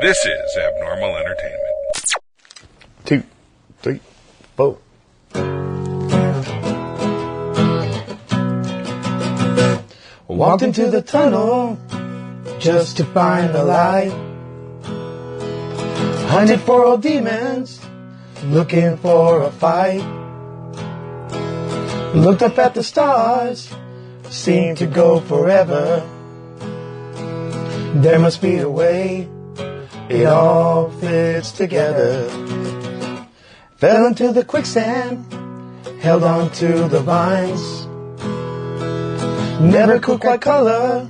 This is Abnormal Entertainment. 2, 3, 4. Walked into the tunnel just to find the light. Hunted for old demons, looking for a fight. Looked up at the stars, seemed to go forever. There must be a way, it all fits together. Fell into the quicksand, held on to the vines. Never could quite color,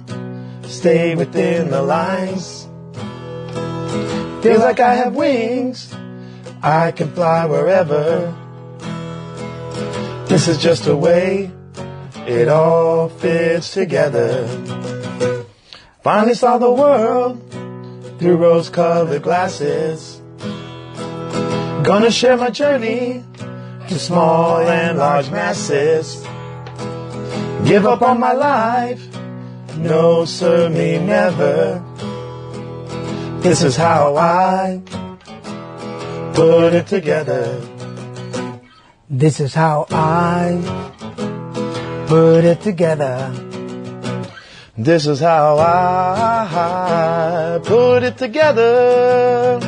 stay within the lines. Feels like I have wings, I can fly wherever. This is just a way, it all fits together. Finally saw the world through rose-colored glasses. Gonna share my journey to small and large masses. Give up on my life, no sir, me never. This is how I put it together. This is how I put it together. This is how I put it together.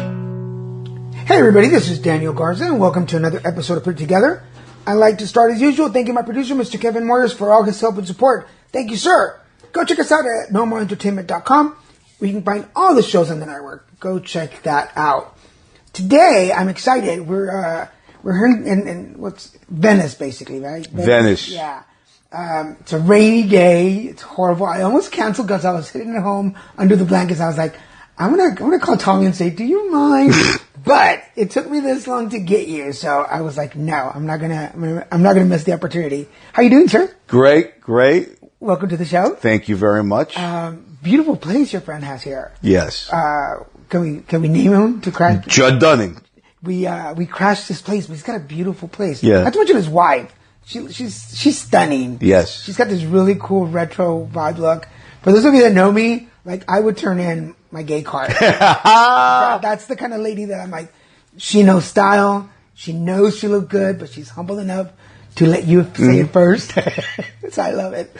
Hey everybody, this is Daniel Garza and welcome to another episode of Put It Together. I'd like to start as usual thanking my producer, Mr. Kevin Moyers, for all his help and support. Thank you, sir. Go check us out at normalentertainment.com where you can find all the shows on the network. Go check that out. Today, I'm excited. We're here in what's Venice, basically, right? Venice. Yeah. It's a rainy day. It's horrible. I almost canceled because I was sitting at home under the blankets. I was like, I'm gonna call Tommy and say, do you mind? But it took me this long to get you, so I was like, no, I'm not gonna miss the opportunity. How you doing, sir? Great. Welcome to the show. Thank you very much. Beautiful place your friend has here. Yes. Can we name him to crash? Judd Dunning. We crashed this place, but he's got a beautiful place. Yeah. Not to mention his wife. She's stunning. Yes. She's got this really cool retro vibe look. For those of you that know me, like I would turn in my gay card. That's the kind of lady that I'm like, she knows style, she knows she look good, but she's humble enough to let you say it first. So I love it.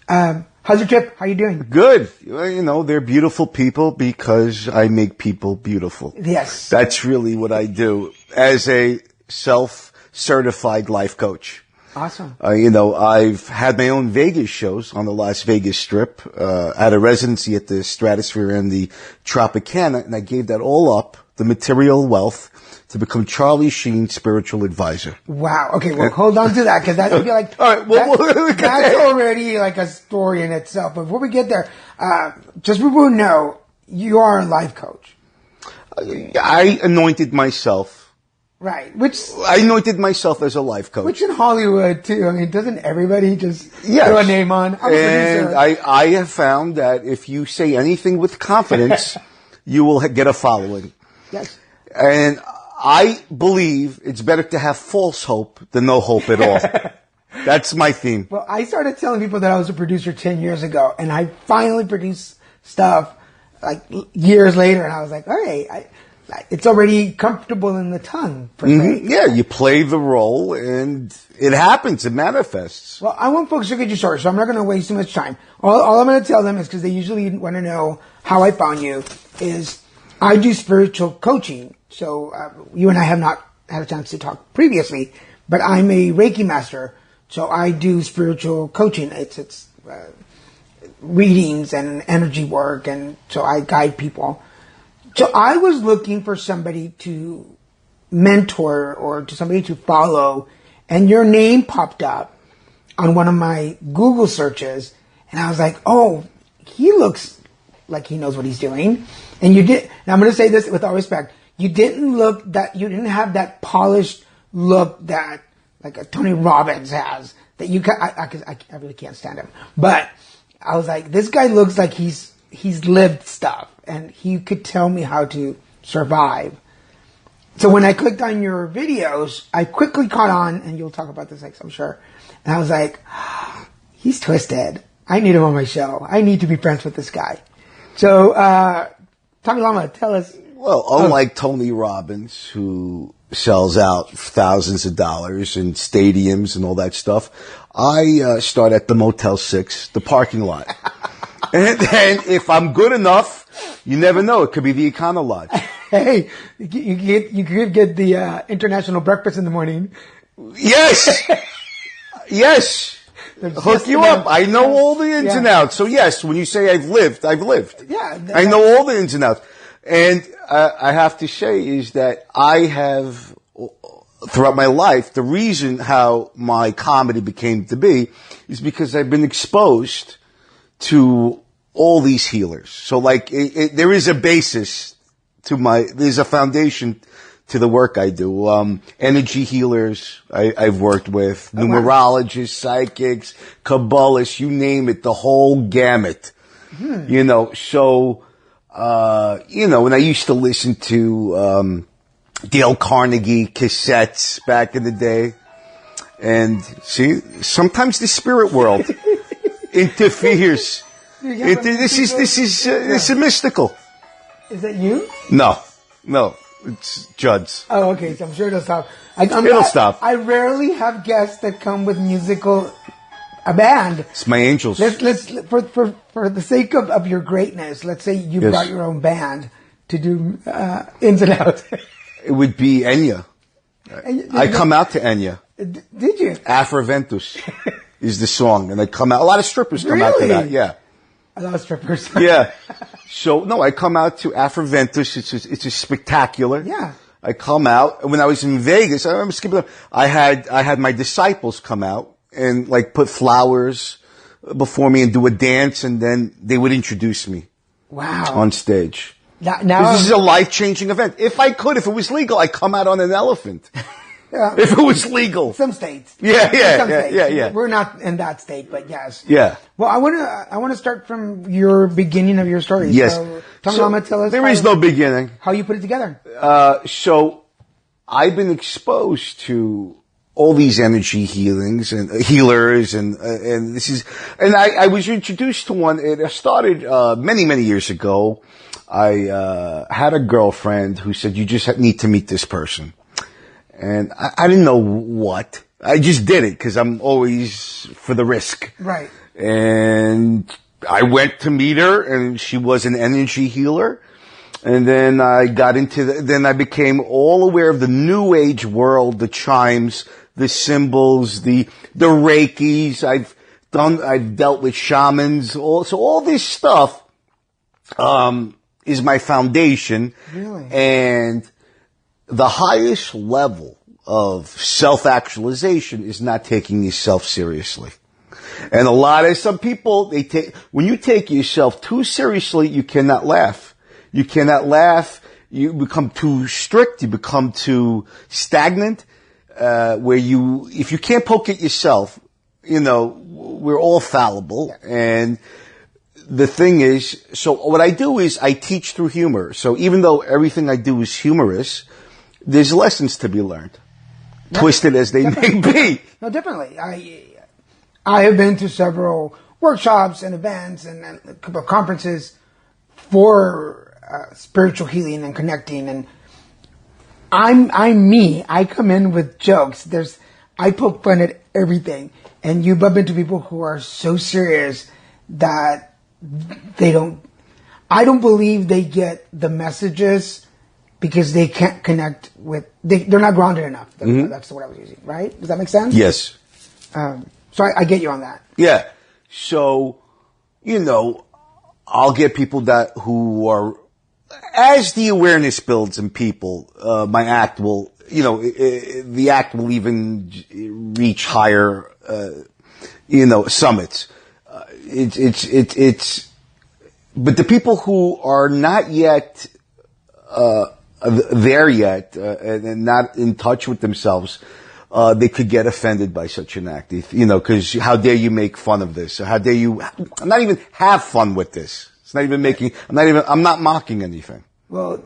How's your trip? How you doing? Good. You know, they're beautiful people because I make people beautiful. Yes. That's really what I do as a self-certified life coach. Awesome. I've had my own Vegas shows on the Las Vegas Strip, at a residency at the Stratosphere and the Tropicana, and I gave that all up, the material wealth, to become Charlie Sheen's spiritual advisor. Wow. Okay, well, hold on to that, because that would be like, all right, that's already like a story in itself. But before we get there, just so people know, you are a life coach. I anointed myself. Right, I anointed myself as a life coach. Which in Hollywood too. I mean, doesn't everybody just throw a name on? And I have found that if you say anything with confidence, you will get a following. Yes. And I believe it's better to have false hope than no hope at all. That's my theme. Well, I started telling people that I was a producer 10 years ago, and I finally produced stuff like years later, and I was like, all right, it's already comfortable in the tongue, per se. Mm-hmm. Yeah, you play the role, and it happens. It manifests. Well, I want folks to get your story, so I'm not going to waste too much time. All I'm going to tell them is, because they usually want to know how I found you, is I do spiritual coaching. So you and I have not had a chance to talk previously, but I'm a Reiki master, so I do spiritual coaching. It's readings and energy work, and so I guide people. So I was looking for somebody to mentor or to somebody to follow, and your name popped up on one of my Google searches, and I was like, oh, he looks like he knows what he's doing. And you did, and I'm going to say this with all respect, you didn't have that polished look that like a Tony Robbins has, that you can, I really can't stand him. But I was like, this guy looks like he's lived stuff, and he could tell me how to survive. So when I clicked on your videos, I quickly caught on, and you'll talk about this next, I'm sure. And I was like, he's twisted. I need him on my show. I need to be friends with this guy. So, Tommy Lama, tell us. Well, unlike Tony Robbins, who sells out thousands of dollars in stadiums and all that stuff, I start at the Motel 6, the parking lot. and if I'm good enough, you never know. It could be the Econo Lodge. Hey, you could get the international breakfast in the morning. Yes! Yes! Hook you up. I know all the ins and outs. So yes, when you say I've lived. Yeah. I know all the ins and outs. And I have to say is that I have, throughout my life, the reason how my comedy became to be is because I've been exposed to all these healers. So like, there is a basis there's a foundation to the work I do. Energy healers I've worked with, numerologists, psychics, Kabbalists, you name it, the whole gamut. You know, so, when I used to listen to, Dale Carnegie cassettes back in the day, and see, sometimes the spirit world interferes. This is mystical. Is that you? No, it's Judd's. Oh, okay. So I'm sure it'll stop. It'll stop. I rarely have guests that come with a band. It's my angels. Let's for the sake of your greatness, let's say you brought your own band to do ins and outs. It would be Enya. I come out to Enya. Did you? Afroventus is the song, and I come out. A lot of strippers come out to that. Yeah. A lot of strippers. Yeah. So no, I come out to Afroventus. It's a spectacular. Yeah. I come out, and when I was in Vegas, I'm skipping. I had my disciples come out and like put flowers before me and do a dance, and then they would introduce me. Wow. On stage. Now This is a life-changing event. If it was legal, I'd come out on an elephant. Yeah. If it was legal. Some states. Yeah. We're not in that state, but yes. Yeah. Well, I want to start from your beginning of your story. Yes. So, Lama, tell us. There is no beginning. How you put it together. So I've been exposed to all these energy healings and healers and I was introduced to one. It started, many years ago. I had a girlfriend who said, you just need to meet this person. And I didn't know what. I just did it because I'm always for the risk. Right. And I went to meet her, and she was an energy healer. And then I got then I became all aware of the new age world, the chimes, the symbols, the Reikis. I've dealt with shamans. So all this stuff, is my foundation. Really? And the highest level of self-actualization is not taking yourself seriously. And some people, when you take yourself too seriously, you cannot laugh. You cannot laugh. You become too strict. You become too stagnant, if you can't poke at yourself, we're all fallible. Yeah. And the thing is, so what I do is I teach through humor. So even though everything I do is humorous, there's lessons to be learned, twisted as they may be. No, definitely. I have been to several workshops and events and a couple of conferences for spiritual healing and connecting. And I'm me. I come in with jokes. I poke fun at everything. And you bump into people who are so serious that I don't believe they get the messages because they can't connect they're not grounded enough. That's the word I was using, right? Does that make sense? Yes. So I get you on that. Yeah. So, I'll get people who are, as the awareness builds in people, my act will, the act will even reach higher, summits. But the people who are not yet, there yet, and not in touch with themselves, they could get offended by such an act, because how dare you make fun of this? Or how dare you not even have fun with this? It's not even I'm not mocking anything. Well,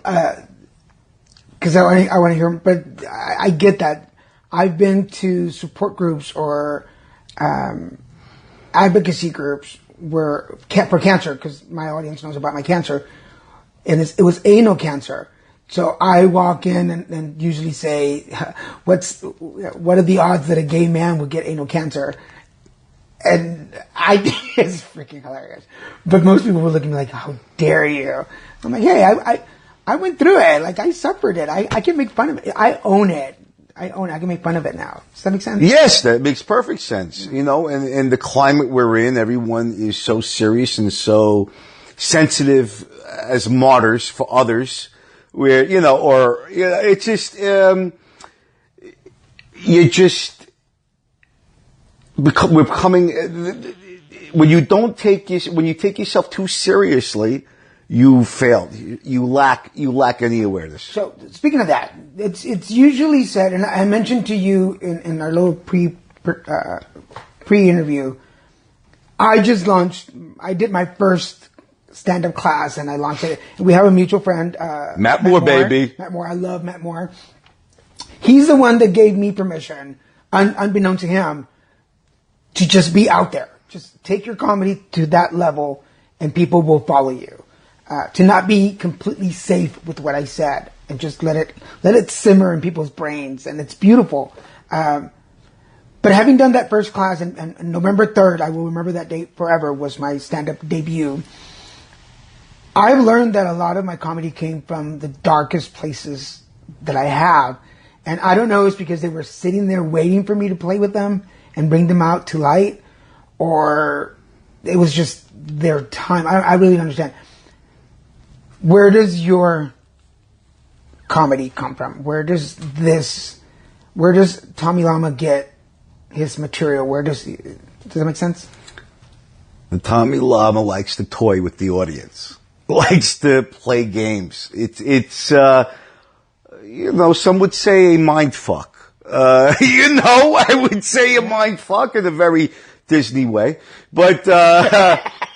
because I want to hear, but I get that. I've been to support groups or advocacy groups for cancer, because my audience knows about my cancer. and it was anal cancer. So I walk in and usually say, what are the odds that a gay man would get anal cancer? And I think it's freaking hilarious. But most people were looking at me like, how dare you? I'm like, hey, I went through it. Like, I suffered it. I can make fun of it. I own it. I can make fun of it now. Does that make sense? Yes, that makes perfect sense. You know, and the climate we're in, everyone is so serious and so sensitive as martyrs for others. Where, you know, or, you know, it's just, we're becoming, when you take yourself too seriously, you failed. You lack any awareness. So, speaking of that, it's usually said, and I mentioned to you in our little pre-interview, I did my first stand-up class, and I launched it. We have a mutual friend, Matt Moore, baby. Matt Moore. I love Matt Moore. He's the one that gave me permission, unbeknownst to him, to just be out there. Just take your comedy to that level, and people will follow you. To not be completely safe with what I said, and just let it simmer in people's brains, and it's beautiful. But having done that first class, and November 3rd, I will remember that date forever, was my stand-up debut. I've learned that a lot of my comedy came from the darkest places that I have. And I don't know if it's because they were sitting there waiting for me to play with them and bring them out to light, or it was just their time. I really don't understand. Where does your comedy come from? Where does Tommy Lama get his material? Does that make sense? The Tommy Lama likes to toy with the audience. Likes to play games. It's you know, some would say a mind fuck. You know, I would say a mind fuck in a very Disney way. But,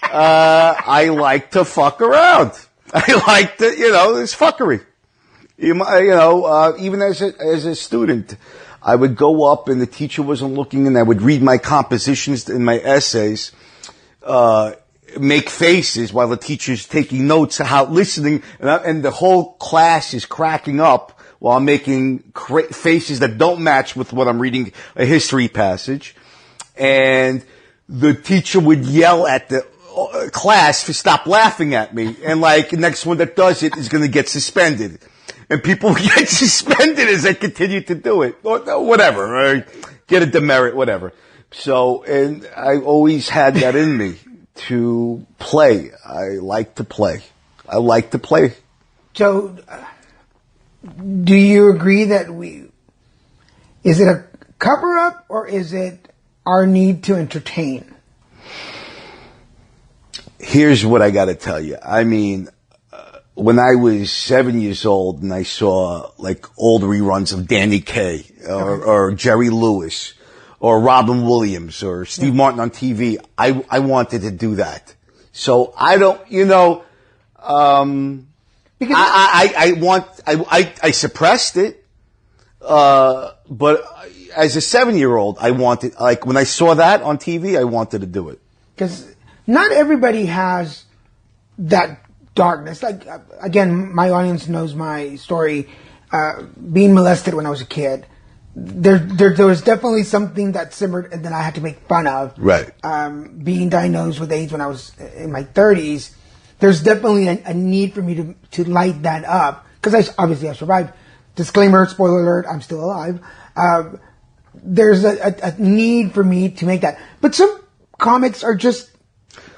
I like to fuck around. I like to, you know, it's fuckery. You know, even as a student, I would go up and the teacher wasn't looking and I would read my compositions and my essays, make faces while the teacher's taking notes, listening, and the whole class is cracking up while I'm making faces that don't match with what I'm reading, a history passage. And the teacher would yell at the class to stop laughing at me. And like, the next one that does it is going to get suspended. And people get suspended as they continue to do it. Or whatever, right? Get a demerit, whatever. So, and I always had that in me. To play. I like to play. So, do you agree that is it a cover-up or is it our need to entertain? Here's what I gotta tell you. I mean, when I was 7 years old and I saw like old reruns of Danny Kaye or Jerry Lewis, or Robin Williams or Steve Martin on TV, I wanted to do that. So I don't, you know, because I suppressed it, but as a 7-year-old, I wanted, like when I saw that on TV, I wanted to do it. Because not everybody has that darkness. Like, again, my audience knows my story, being molested when I was a kid. There was definitely something that simmered and that I had to make fun of. Right. Being diagnosed with AIDS when I was in my 30s, there's definitely a need for me to light that up. Because obviously I survived. Disclaimer, spoiler alert, I'm still alive. There's a need for me to make that. But some comics are just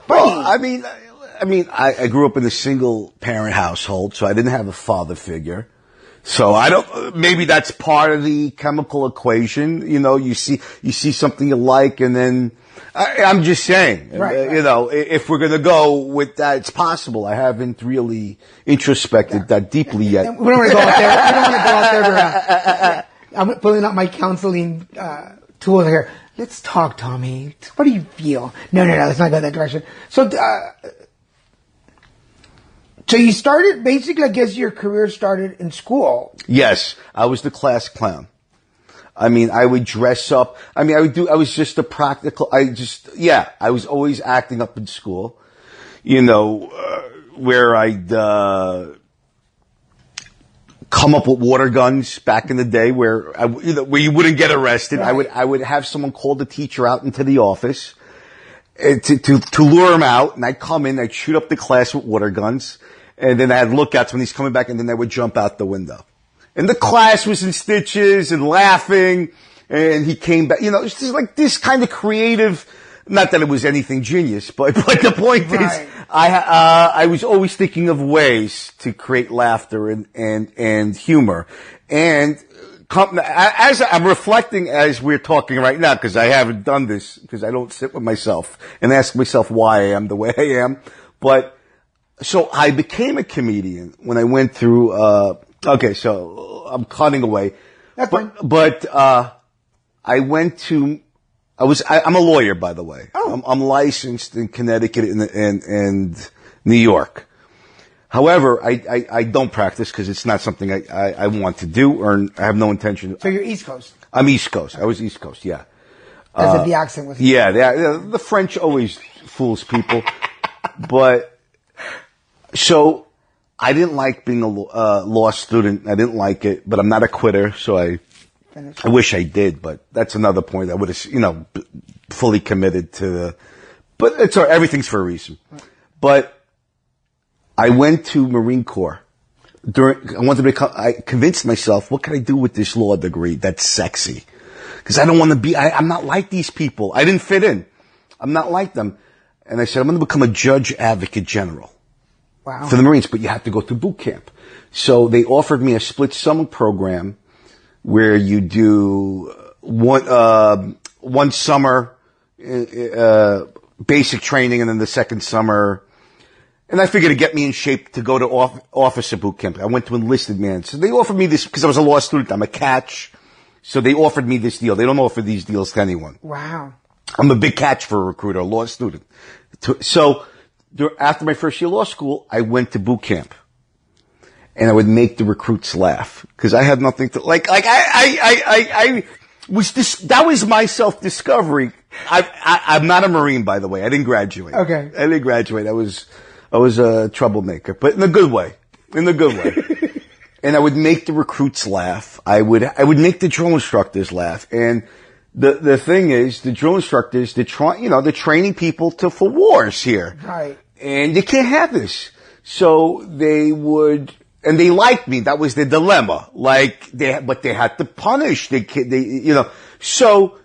funny. Well, I mean, I grew up in a single parent household, so I didn't have a father figure. So maybe that's part of the chemical equation. You know, you see something you like and then, I'm just saying, right. You know, if we're going to go with that, it's possible. I haven't really introspected that deeply yet. We don't want to go out there. I'm pulling out my counseling, tools here. Let's talk, Tommy. What do you feel? No, let's not go that direction. So you started, basically, I guess your career started in school. Yes. I was the class clown. I mean, I would dress up. I was just I was always acting up in school. You know, where I'd come up with water guns back in the day, where where you wouldn't get arrested. Right. I would have someone call the teacher out into the office to lure him out, and I'd come in, I'd shoot up the class with water guns, and then I'd look out when he's coming back, and then I would jump out the window. And the class was in stitches and laughing, and he came back. You know, it's just like this kind of creative. Not that it was anything genius, but the point Right. is, I was always thinking of ways to create laughter and humor. And as I'm reflecting as we're talking right now, because I haven't done this, because I don't sit with myself and ask myself why I am the way I am. But so I became a comedian when I went through. Okay, so I'm cutting away. That's fine. But I went to. I'm a lawyer, by the way. Oh. I'm licensed in Connecticut and New York. However, I don't practice because it's not something I want to do, or I have no intention. So you're East Coast. I'm East Coast. I was East Coast, yeah. As if the accent was. Yeah, the French always fools people. But, so, I didn't like being a law student. I didn't like it, but I'm not a quitter, so I wish I did, but that's another point. I would have, fully committed to but it's all right. Everything's for a reason. But I went to Marine Corp. I convinced myself, what can I do with this law degree that's sexy? Because I don't want to be, I'm not like these people. I didn't fit in. I'm not like them. And I said, I'm going to become a judge advocate general. Wow. For the Marines, but you have to go through boot camp. So they offered me a split summer program where you do one summer basic training, and then the second summer. And I figured to get me in shape to go to officer boot camp. I went to enlisted man. So they offered me this because I was a law student. I'm a catch. So they offered me this deal. They don't offer these deals to anyone. Wow. I'm a big catch for a recruiter, a law student. So after my first year of law school, I went to boot camp. And I would make the recruits laugh because I had nothing to I was that was my self-discovery. I'm not a Marine, by the way. I didn't graduate. Okay. I didn't graduate. I was a troublemaker, but in a good way. In a good way. And I would make the recruits laugh. I would make the drill instructors laugh. And the thing is, the drill instructors, they're training people for wars here. Right. And you can't have this. So they would. And they liked me. That was the dilemma. But they had to punish. So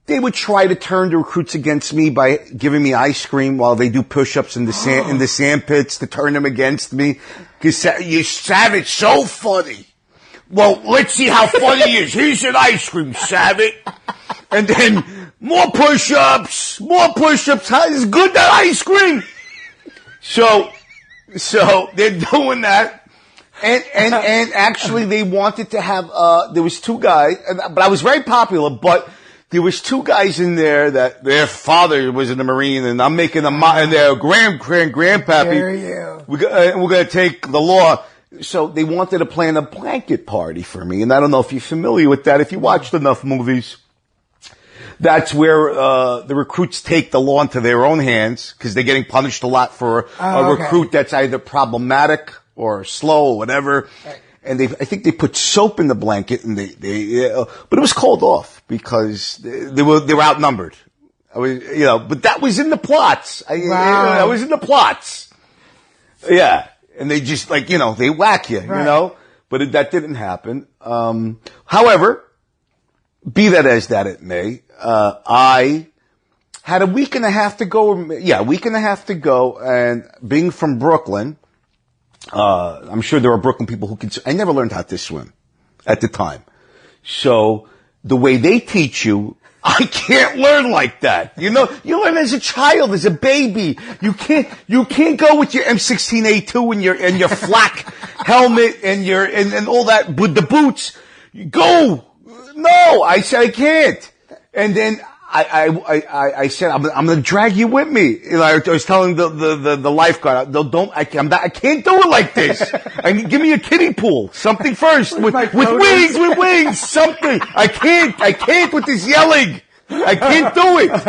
they would try to turn the recruits against me by giving me ice cream while they do push-ups in the sand pits to turn them against me. Cause you Savage, so funny. Well, let's see how funny he is. Here's an ice cream, Savage. And then more push-ups. It's good, that ice cream. So they're doing that. And actually they wanted to have, there was two guys, but I was very popular, but there was two guys in there that their father was in the Marine, and I'm making and their grandpappy. Dare you. We're going to take the law. So they wanted to plan a blanket party for me. And I don't know if you're familiar with that. If you watched enough movies, that's where, the recruits take the law into their own hands because they're getting punished a lot for a recruit that's either problematic or slow or whatever. Right. And I think they put soap in the blanket, and but it was called off because they were outnumbered. But that was in the plots. Wow. I was in the plots. Yeah. And they just they whack you, Right. but that didn't happen. However, be that as that it may, I had a week and a half to go, and being from Brooklyn, I'm sure there are Brooklyn people who I never learned how to swim at the time. So the way they teach you, I can't learn like that. You learn as a child, as a baby. You can't go with your M16A2 and your flak helmet and all that with the boots. Go. No, I said I can't. And then I said, I'm going to drag you with me. I was telling the lifeguard, I can't do it like this. Give me a kiddie pool, something first, with wings, something. I can't with this yelling. I can't do it.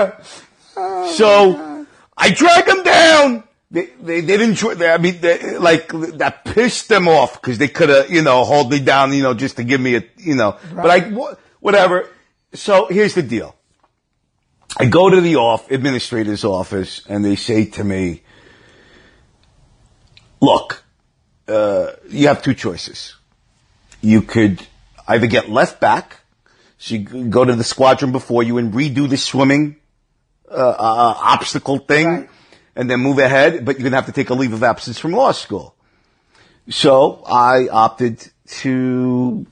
So I drag him down, They didn't, I mean, that pissed them off because they could have, hold me down, just to give me a, Right. but whatever. So here's the deal. I go to the administrator's office and they say to me, look, you have two choices. You could either get left back, so you could go to the squadron before you and redo the swimming, obstacle thing. Right. And then move ahead, but you're going to have to take a leave of absence from law school. So I opted to,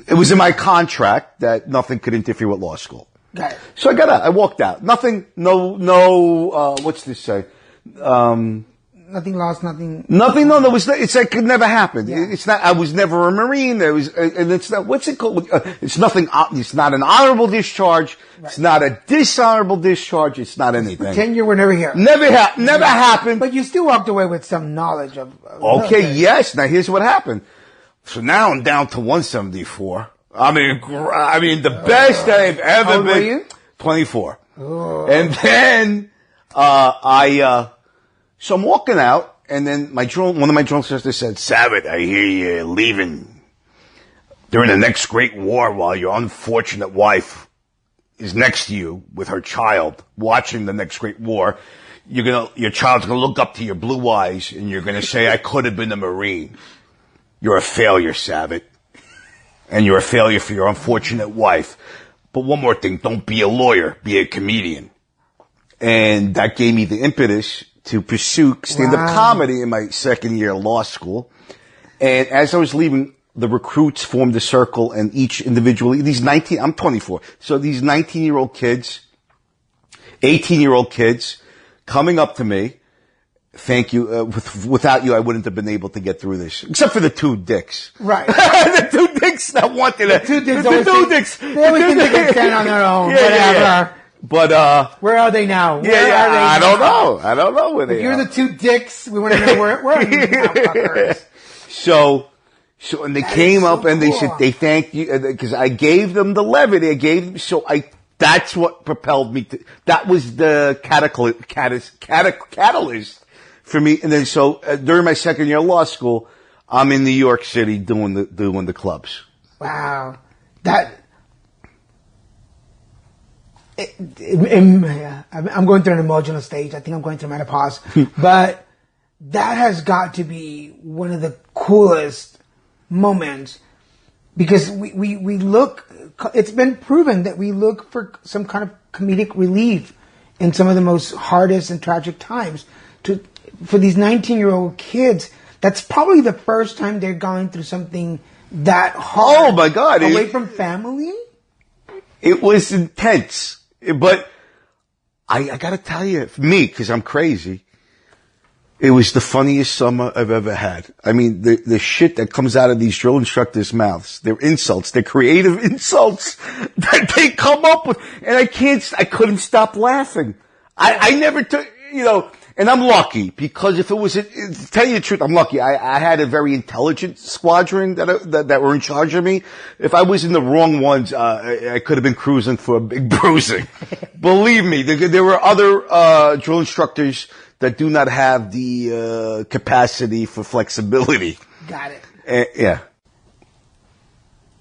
it was in my contract that nothing could interfere with law school. Got it. So I walked out. Nothing, what's this say? Nothing lost, nothing. Nothing, no, it's like it never happened. Yeah. It's not, I was never a Marine. And it's not, what's it called? It's nothing, it's not an honorable discharge. Right. It's not a dishonorable discharge. It's not anything. Pretend you were never here. Never happened. But you still walked away with some knowledge of. Okay, yes. Now here's what happened. So now I'm down to 174. I mean, the best I've ever How old been. were you? 24. Oh. And then, so I'm walking out, and then one of my drunk sisters said, Sabbath, I hear you're leaving during the next great war while your unfortunate wife is next to you with her child watching the next great war. Your child's gonna look up to your blue eyes and you're gonna say, I could have been a Marine. You're a failure, Sabbath. And you're a failure for your unfortunate wife. But one more thing, don't be a lawyer, be a comedian. And that gave me the impetus to pursue stand-up comedy in my second year of law school. And as I was leaving, the recruits formed a circle and each individually, I'm 24. So these 19-year-old kids, 18-year-old kids coming up to me, thank you, without you I wouldn't have been able to get through this. Except for the two dicks. Right. The two dicks that wanted it. They always think they can stand on their own. Yeah, whatever. yeah. But, where are they now? Where yeah, are they I now? don't know. I don't know where they You're are. the two dicks. We want to know where are you now, fuckers? So, and they came so up and they cool. said, they thanked you, because I gave them the levity. That's what propelled me to, that was the catalyst for me. And then during my second year of law school, I'm in New York City doing the clubs. Wow. I'm going through an emotional stage. I think I'm going through menopause. But that has got to be one of the coolest moments because we look, it's been proven that we look for some kind of comedic relief in some of the most hardest and tragic times. For these 19-year-old kids, that's probably the first time they're going through something that hard. Oh my God. Away from family? It was intense. But I gotta tell you, for me, because I'm crazy, it was the funniest summer I've ever had. I mean, the shit that comes out of these drill instructors' mouths, their insults, their creative insults that they come up with, and I couldn't stop laughing. I never took, and I'm lucky because if it was, to tell you the truth, I'm lucky. I had a very intelligent squadron that were in charge of me. If I was in the wrong ones, I could have been cruising for a big bruising. Believe me, there were other, drill instructors that do not have the, capacity for flexibility. Got it. Yeah.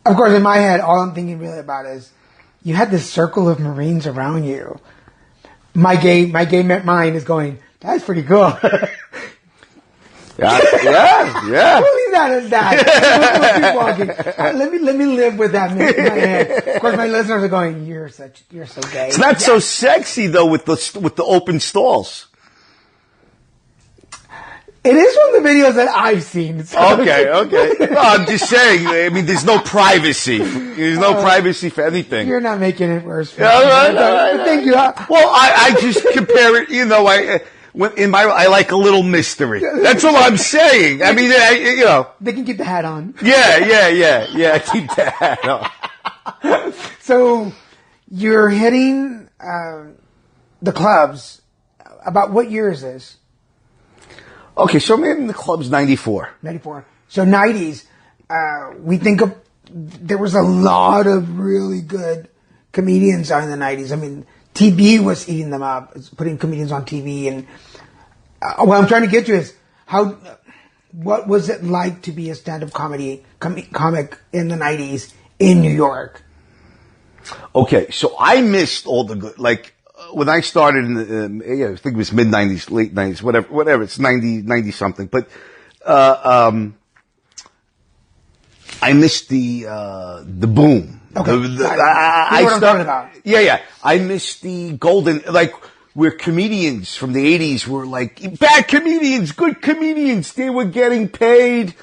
Of course, in my head, all I'm thinking really about is you had this circle of Marines around you. My gay mind is going, that's pretty cool. Yeah. We'll leave that as that. We'll keep walking. Let me live with that in my head. Of course, my listeners are going, you're so gay. It's not so sexy though with the open stalls. It is one of the videos that I've seen. So. Okay. No, I'm just saying. I mean, there's no privacy. There's no privacy for anything. You're not making it worse. For All me. right. Thank you. Well, I just compare it. I like a little mystery. That's all I'm saying. I mean, They can keep the hat on. Yeah. Keep that hat on. So you're hitting the clubs. About what year is this? Okay, so I'm in the club's 94. 94. So 90s, we think of, there was a lot of really good comedians out in the 90s. I mean, TV was eating them up, putting comedians on TV. And what I'm trying to get to is what was it like to be a stand-up comedy comic in the 90s in New York? Okay, so I missed all the good, like, when I started in the, I think it was mid-90s, late 90s, whatever, it's 90 something, but, I missed the boom. Okay. I you know what I'm talking about. Yeah. I missed the golden, like, where comedians from the 80s were like, bad comedians, good comedians. They were getting paid,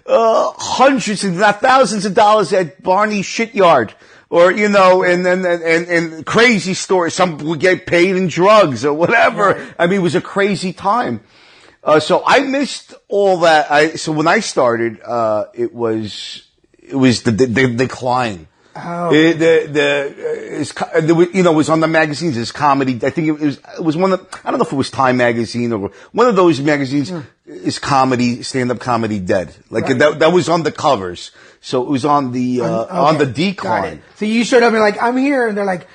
hundreds if not thousands of dollars at Barney's Shittyard. Or, you know, and crazy stories. Some would get paid in drugs or whatever. Right. I mean, it was a crazy time. So I missed all that. So when I started, it was the decline. Oh. It was on the magazines as comedy. I think it was one of, I don't know if it was Time magazine or one of those magazines is comedy, stand-up comedy dead. Like Right. that was on the covers. So it was on the, on the Got decline. it. So you showed up and you're like, I'm here. And they're like,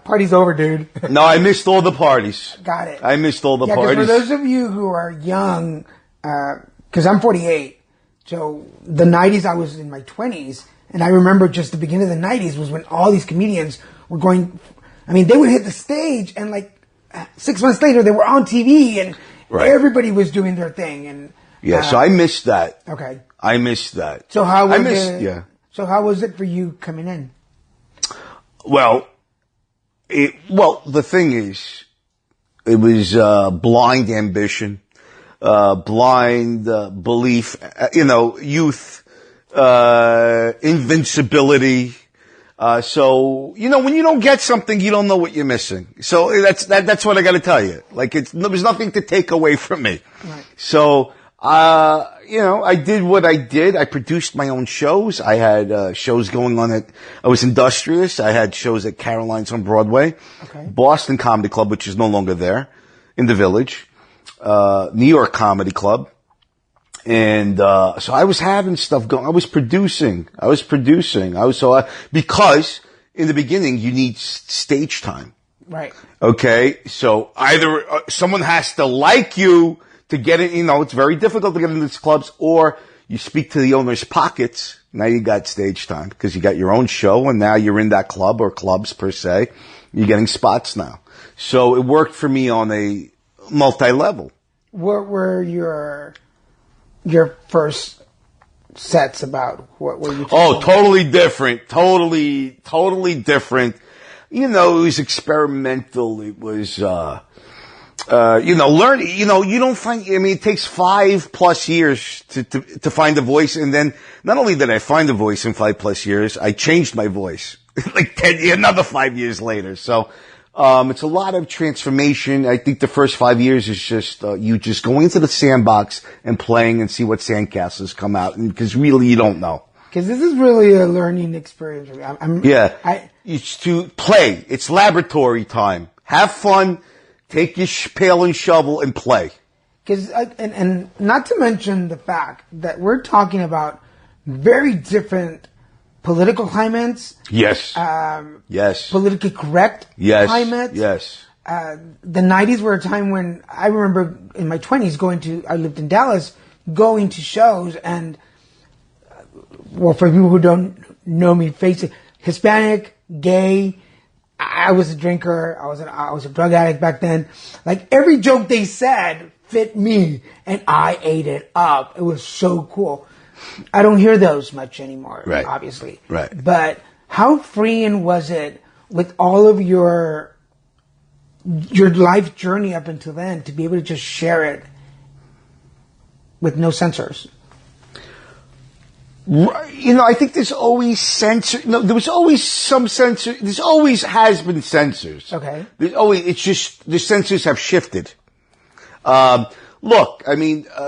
party's over, dude. No, I missed all the parties. Got it. I missed all the 'cause parties. for those of you who are young, cause I'm 48. So the 90s, I was in my 20s. And I remember just the beginning of the 90s was when all these comedians were going, I mean, they would hit the stage and like 6 months later they were on TV and everybody was doing their thing. And yeah, so I missed that. Okay. I missed that. So how was yeah. So how was it for you coming in? Well, the thing is, it was, blind ambition, blind, belief, youth, invincibility. So, when you don't get something, you don't know what you're missing. So that's what I gotta tell you. Like there was nothing to take away from me. Right. So, I did what I did. I produced my own shows. I had, shows going on I was industrious. I had shows at Caroline's on Broadway. Okay. Boston Comedy Club, which is no longer there, in the Village. New York Comedy Club. And, so I was having stuff going. I was producing. Because in the beginning you need stage time. Right. Okay. So either someone has to like you to get it, it's very difficult to get into these clubs, or you speak to the owner's pockets. Now you got stage time because you got your own show and now you're in that club or clubs per se. You're getting spots now. So it worked for me on a multi-level. What were your first sets about? What were you? Totally different. Totally different. It was experimental. It was, learning, you don't find, it takes 5+ years to find a voice. And then not only did I find a voice in 5+ years, I changed my voice like another 5 years later. So, it's a lot of transformation. I think the first 5 years is just, you just going into the sandbox and playing and see what sandcastles come out. Because really you don't know. Because this is really a learning experience. It's to play. It's laboratory time. Have fun. Take your pail and shovel and play. Because and not to mention the fact that we're talking about very different political climates. Yes. Yes. Politically correct climates. Yes. The 90s were a time when I remember in my 20s I lived in Dallas, going to shows and, for people who don't know me, face it, Hispanic, gay, I was a drinker. I was a drug addict back then. Like every joke they said fit me and I ate it up. It was so cool. I don't hear those much anymore, obviously. Right. But how freeing was it with all of your life journey up until then to be able to just share it with no censors? I think there's always censor. No, there was always some censor. There's always has been censors. Okay. It's just the censors have shifted. Look,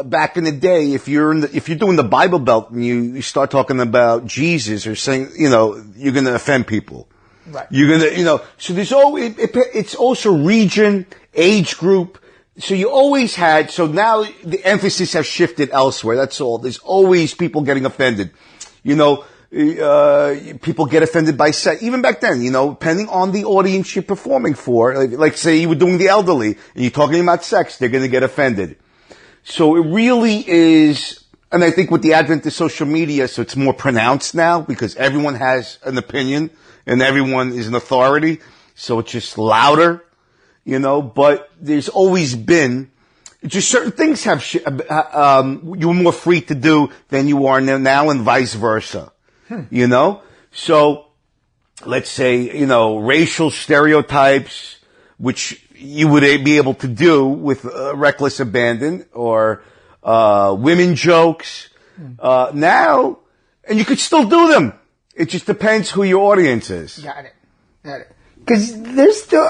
back in the day, if you're doing the Bible Belt and you start talking about Jesus or saying, you're going to offend people. Right. You're going to, so there's always, it's also region, age group. So you always had, so now the emphasis has shifted elsewhere. That's all. There's always people getting offended. people get offended by sex. Even back then, depending on the audience you're performing for, like say you were doing the elderly and you're talking about sex, they're going to get offended. So it really is, and I think with the advent of social media, so it's more pronounced now because everyone has an opinion and everyone is an authority. So it's just louder, but there's always been, just certain things you're more free to do than you are now and vice versa. So let's say, racial stereotypes, which you would be able to do with reckless abandon or, women jokes, now, and you could still do them. It just depends who your audience is. Got it. Cause there's still,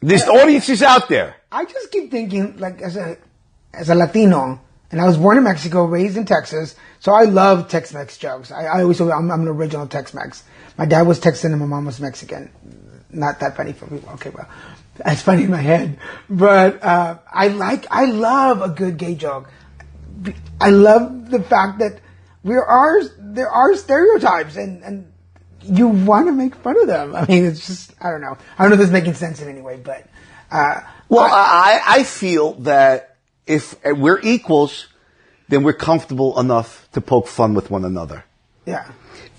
there's audiences out there. I just keep thinking, like, as a Latino, and I was born in Mexico, raised in Texas, so I love Tex-Mex jokes. I always say I'm an original Tex-Mex. My dad was Texan and my mom was Mexican. Not that funny for people. Okay, well, that's funny in my head. But, I love a good gay joke. I love the fact that there are stereotypes and you want to make fun of them. It's just, I don't know. I don't know if this is making sense in any way, but, I feel that if we're equals, then we're comfortable enough to poke fun with one another. Yeah.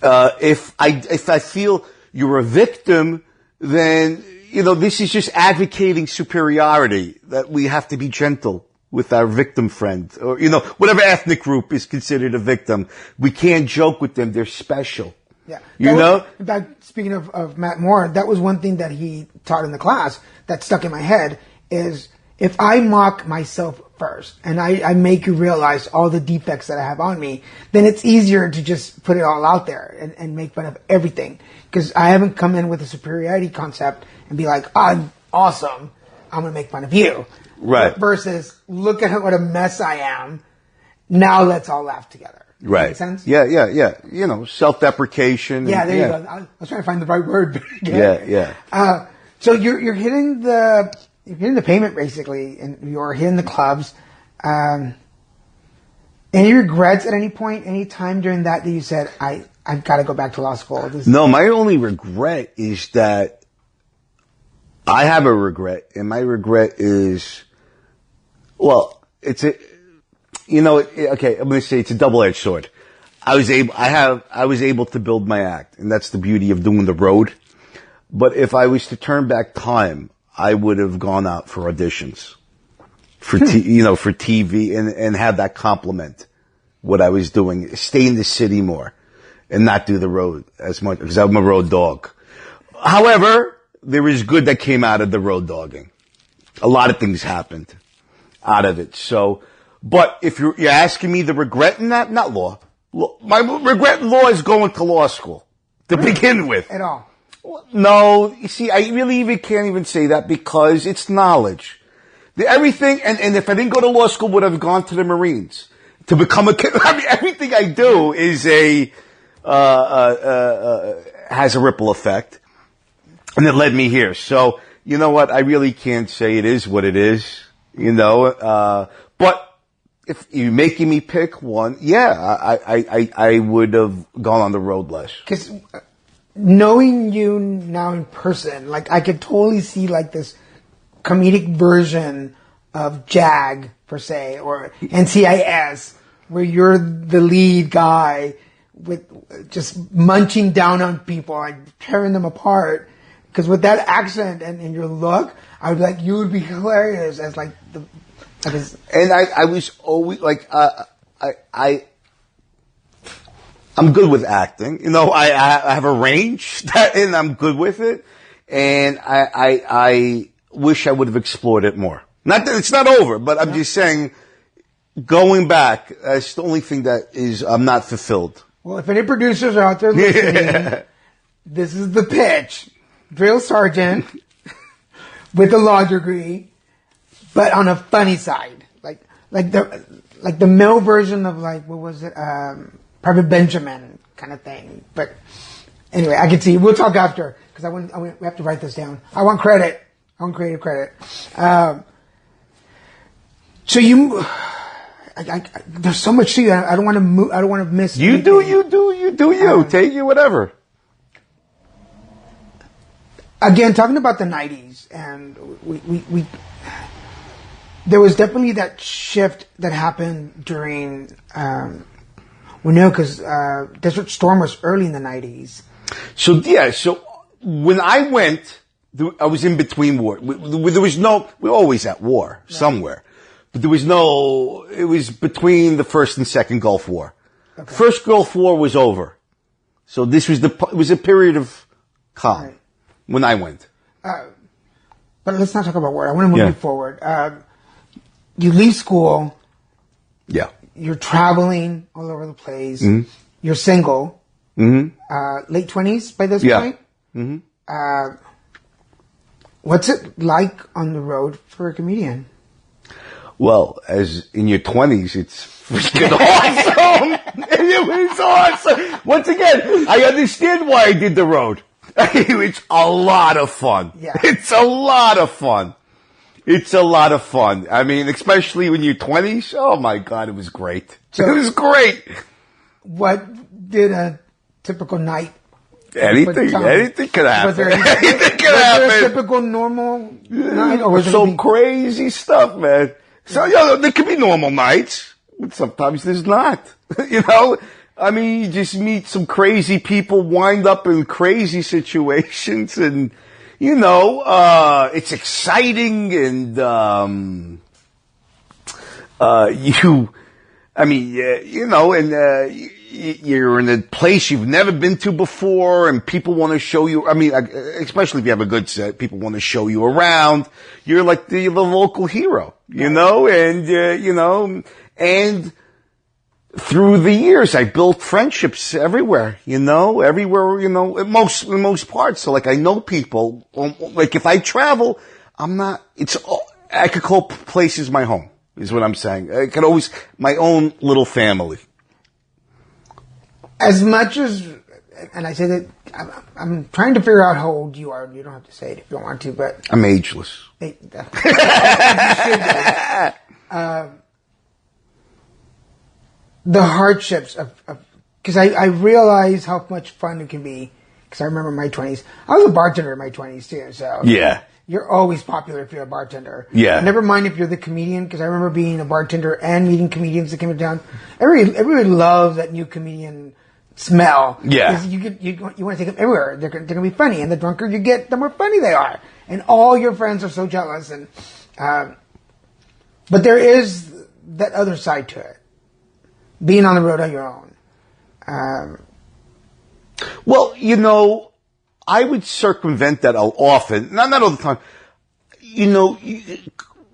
If I feel you're a victim, then, this is just advocating superiority, that we have to be gentle with our victim friend, or, whatever ethnic group is considered a victim. We can't joke with them. They're special. Yeah. In fact, speaking of Matt Moore, that was one thing that he taught in the class that stuck in my head is if I mock myself first and I make you realize all the defects that I have on me, then it's easier to just put it all out there and make fun of everything. Because I haven't come in with a superiority concept and be like, I'm awesome, I'm going to make fun of you. Right. Versus, look at what a mess I am. Now let's all laugh together. Right. Make sense? Yeah. Self-deprecation. Yeah, there you go. I was trying to find the right word. Yeah. So you're hitting the payment basically, and you're hitting the clubs. Any regrets at any point, any time during that you said, I've got to go back to law school? No, my only regret is that I have a regret, and my regret is, okay, I'm going to say it's a double-edged sword. I was able to build my act, and that's the beauty of doing the road. But if I was to turn back time, I would have gone out for auditions for TV and have that complement what I was doing, stay in the city more and not do the road as much because I'm a road dog. However, there is good that came out of the road dogging. A lot of things happened out of it. So, but if you're asking me the regret in that, not law. My regret in law is going to law school to begin with. At all. No, you see, I really even can't even say that because it's knowledge. Everything, and if I didn't go to law school, would have gone to the Marines to become everything I do is has a ripple effect, and it led me here. So, you know what? I really can't say it is what it is, but if you're making me pick one, I would have gone on the road less. Because knowing you now in person, like I could totally see like this comedic version of JAG per se or NCIS where you're the lead guy with just munching down on people, like tearing them apart. Because with that accent and your look, I would be like, you would be hilarious as like the. And I was always like, I'm good with acting. I have a range and I'm good with it. And I wish I would have explored it more. Not that it's not over, but I'm just saying, going back, it's the only thing that is, I'm not fulfilled. Well, if any producers are out there listening, this is the pitch. Drill sergeant with a law degree, but on a funny side. Like the male version of like, what was it? Private Benjamin kind of thing. But anyway, I can see. We'll talk after because we have to write this down. I want credit. I want creative credit. So you, there's so much to you. I don't want to move. I don't want to miss. You do you. Take you, whatever. Again, talking about the 90s, and we there was definitely that shift that happened during, we know because Desert Storm was early in the 90s. So when I went, I was in between war. There was no, we're always at war somewhere, but there was no, it was between the first and second Gulf War. Okay. First Gulf War was over. So this was it was a period of calm when I went. But let's not talk about war. I want to move you forward. You leave school. Yeah. You're traveling all over the place. Mm-hmm. You're single. Mm-hmm. Late 20s by this point. Mm-hmm. What's it like on the road for a comedian? Well, as in your 20s, it's freaking awesome. It was awesome. Once again, I understand why I did the road. It's a lot of fun. Yeah. It's a lot of fun. It's a lot of fun. I mean, especially when you're 20s. Oh my God, it was great. So, it was great. What did a typical night? Anything could happen. Was there a typical normal night? Or was some crazy stuff, man. So, there could be normal nights, but sometimes there's not. I mean, you just meet some crazy people, wind up in crazy situations, and, it's exciting, and, you're in a place you've never been to before, and people want to show you, especially if you have a good set, people want to show you around. You're like the local hero, and through the years, I built friendships everywhere, in most parts. So, I know people, if I travel, I could call places my home, is what I'm saying. I could always, my own little family. As much as, and I say that, I'm trying to figure out how old you are. You don't have to say it if you don't want to, but. I'm ageless. The hardships of because I realize how much fun it can be, because I remember my 20s. I was a bartender in my 20s too, so. Yeah. You're always popular if you're a bartender. Yeah. Never mind if you're the comedian, because I remember being a bartender and meeting comedians that came to town. Everybody loves that new comedian smell. Yeah. You want to take them everywhere. They're going to be funny, and the drunker you get, the more funny they are. And all your friends are so jealous. And but there is that other side to it. Being on the road on your own. Well, I would circumvent that often. Not all the time.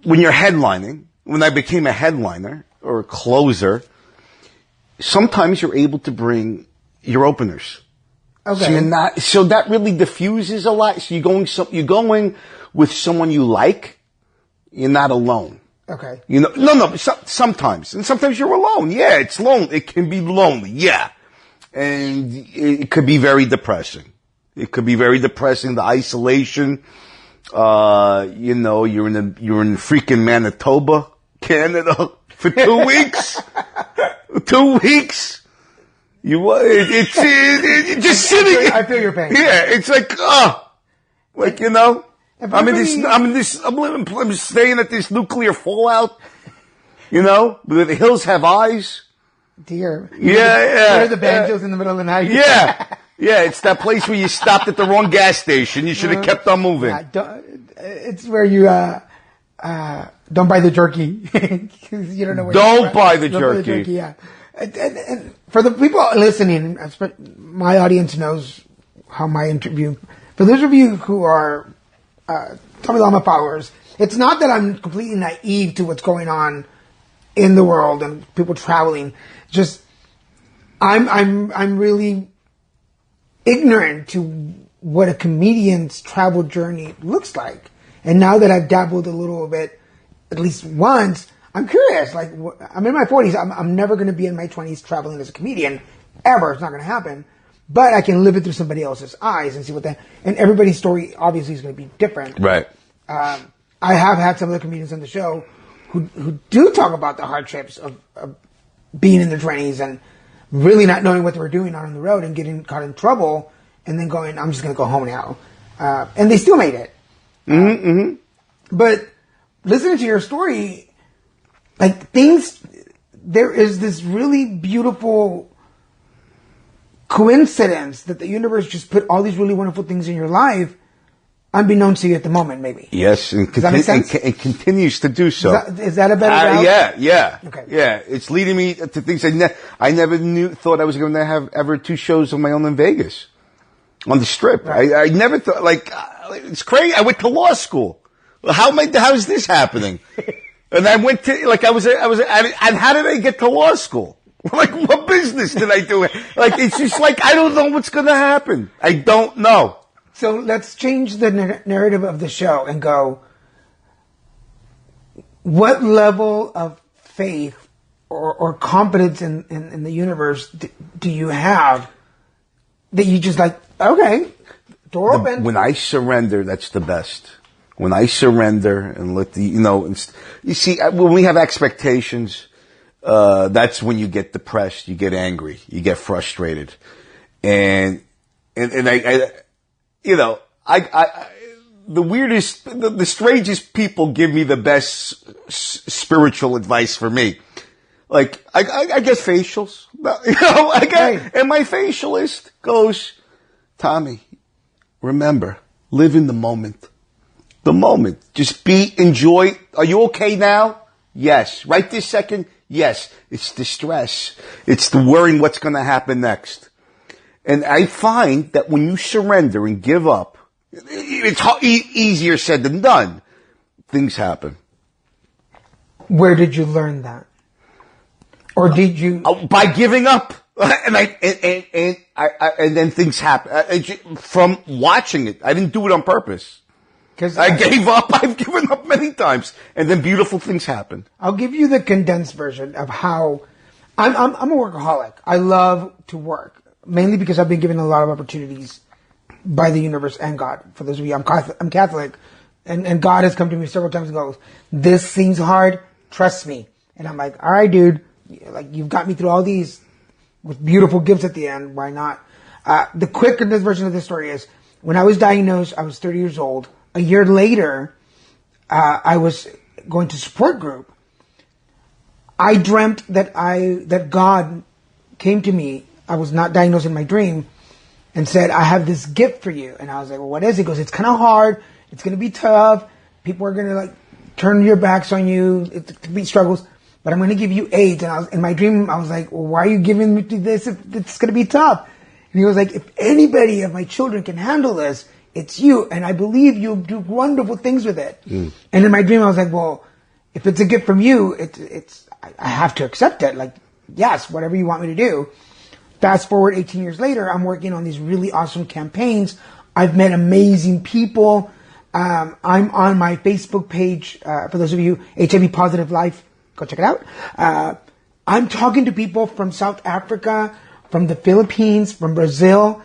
When you're headlining, when I became a headliner or a closer, sometimes you're able to bring your openers. Okay. So that really diffuses a lot. So you're going with someone you like. You're not alone. Okay. Sometimes. And sometimes you're alone. Yeah, it's lonely. It can be lonely. Yeah. And it could be very depressing. It could be very depressing, the isolation. You're in freaking Manitoba, Canada for 2 weeks. 2 weeks. It's just sitting. I feel your pain. Yeah, it's I'm staying at this nuclear fallout, but the hills have eyes. Dear. Yeah. Where the banjos in the middle of the night. Yeah. Yeah, it's that place where you stopped at the wrong gas station. You should have kept on moving. Yeah, it's where you, don't buy the jerky. 'Cause you don't know where Don't buy the jerky. Yeah. And for the people listening, my audience knows how my interview, for those of you who are, Tommy Lama followers, it's not that I'm completely naive to what's going on in the world and people traveling. Just, I'm really ignorant to what a comedian's travel journey looks like. And now that I've dabbled a little bit, at least once, I'm curious. I'm in my 40s. I'm never going to be in my 20s traveling as a comedian. Ever. It's not going to happen. But I can live it through somebody else's eyes and see and everybody's story obviously is going to be different. Right. I have had some of the comedians on the show who do talk about the hardships of being in their 20s and really not knowing what they were doing out on the road and getting caught in trouble and then going, I'm just going to go home now. And they still made it. But listening to your story, like there is this really beautiful coincidence that the universe just put all these really wonderful things in your life, unbeknownst to you at the moment, maybe. Yes, and, and continues to do so. Is that a better route? Yeah. Okay. Yeah, it's leading me to things I never thought I was going to have ever 2 shows of my own in Vegas. On the Strip. Right. I never thought, it's crazy. I went to law school. How is this happening? And I went to, and how did I get to law school? Like, what business did I do? Like, it's just like, I don't know what's going to happen. I don't know. So let's change the narrative of the show and go, what level of faith or confidence in the universe do you have that you just like, okay, door open? When I surrender, that's the best. When I surrender and let you see, when we have expectations, that's when you get depressed, you get angry, you get frustrated. And I the weirdest, the strangest people give me the best spiritual advice for me. Like, I get facials, and my facialist goes, Tommy, remember, live in the moment. The moment. Just enjoy. Are you okay now? Yes. Right this second? Yes. It's the stress. It's the worrying what's going to happen next. And I find that when you surrender and give up, it's easier said than done. Things happen. Where did you learn that? Or did you? By giving up. And then things happen. From watching it. I didn't do it on purpose. I gave up. I've given up many times. And then beautiful things happen. I'll give you the condensed version of how I'm a workaholic. I love to work. Mainly because I've been given a lot of opportunities by the universe and God. For those of you, I'm Catholic. And God has come to me several times and goes, this seems hard. Trust me. And I'm like, all right, dude. Like, you've got me through all these with beautiful gifts at the end. Why not? The quick condensed version of this story is, when I was diagnosed, I was 30 years old. A year later, I was going to support group. I dreamt that God came to me. I was not diagnosed in my dream, and said, I have this gift for you. And I was like, well, what is it? He goes, it's kind of hard. It's going to be tough. People are going to turn your backs on you. It's going to be struggles, but I'm going to give you AIDS. And in my dream, I was like, well, why are you giving me this if it's going to be tough? And he was like, if anybody of my children can handle this, it's you, and I believe you'll do wonderful things with it. And in my dream, I was like, well, if it's a gift from you, I have to accept it. Like, yes, whatever you want me to do. Fast forward 18 years later, I'm working on these really awesome campaigns. I've met amazing people. I'm on my Facebook page, for those of you, HIV Positive Life, go check it out. I'm talking to people from South Africa, from the Philippines, from Brazil.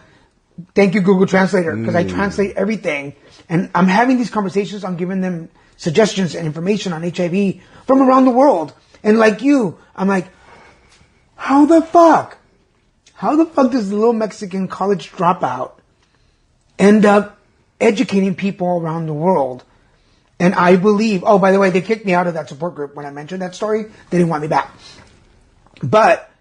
Thank you, Google Translator, because I translate everything. And I'm having these conversations. I'm giving them suggestions and information on HIV from around the world. And like you, I'm like, how the fuck does the little Mexican college dropout end up educating people around the world? And I believe, oh, by the way, they kicked me out of that support group when I mentioned that story. They didn't want me back. But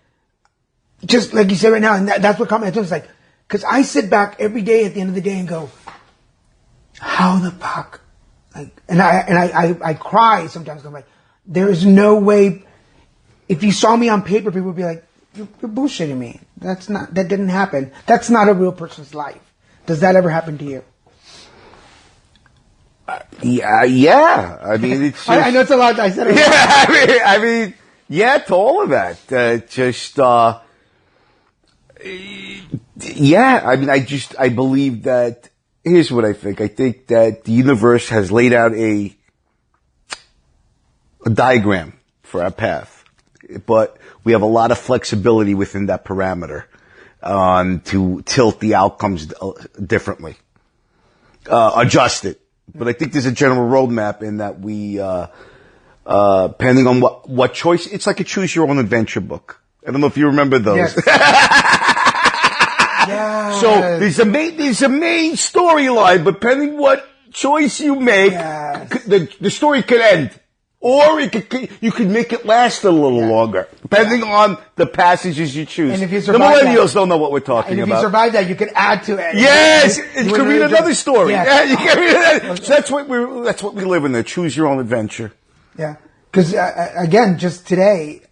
just like you said right now, and that's what caught my attention. It's like, because I sit back every day at the end of the day and go, how the fuck? And I cry sometimes. I'm like, there is no way. If you saw me on paper, people would be like, you're bullshitting me. That didn't happen. That's not a real person's life. Does that ever happen to you? Yeah. I mean, it's just, I know it's a lot. I said it. Yeah, I mean, yeah, to all of that. Yeah, I mean, I believe that, here's what I think. I think that the universe has laid out a diagram for our path, but we have a lot of flexibility within that parameter, to tilt the outcomes differently, adjust it. But I think there's a general roadmap in that we, depending on what choice. It's like a choose your own adventure book. I don't know if you remember those. Yes. Yes. So there's a main storyline, but depending what choice you make, the story could end. Or you could make it last a little longer, depending on the passages you choose. And if you the survive millennials don't know what we're talking and if about. you survive that, you can add to it. Yes, you can read another story. Yes. Yeah, you can read that. So that's what we live in there. Choose your own adventure. Yeah, because again, just today,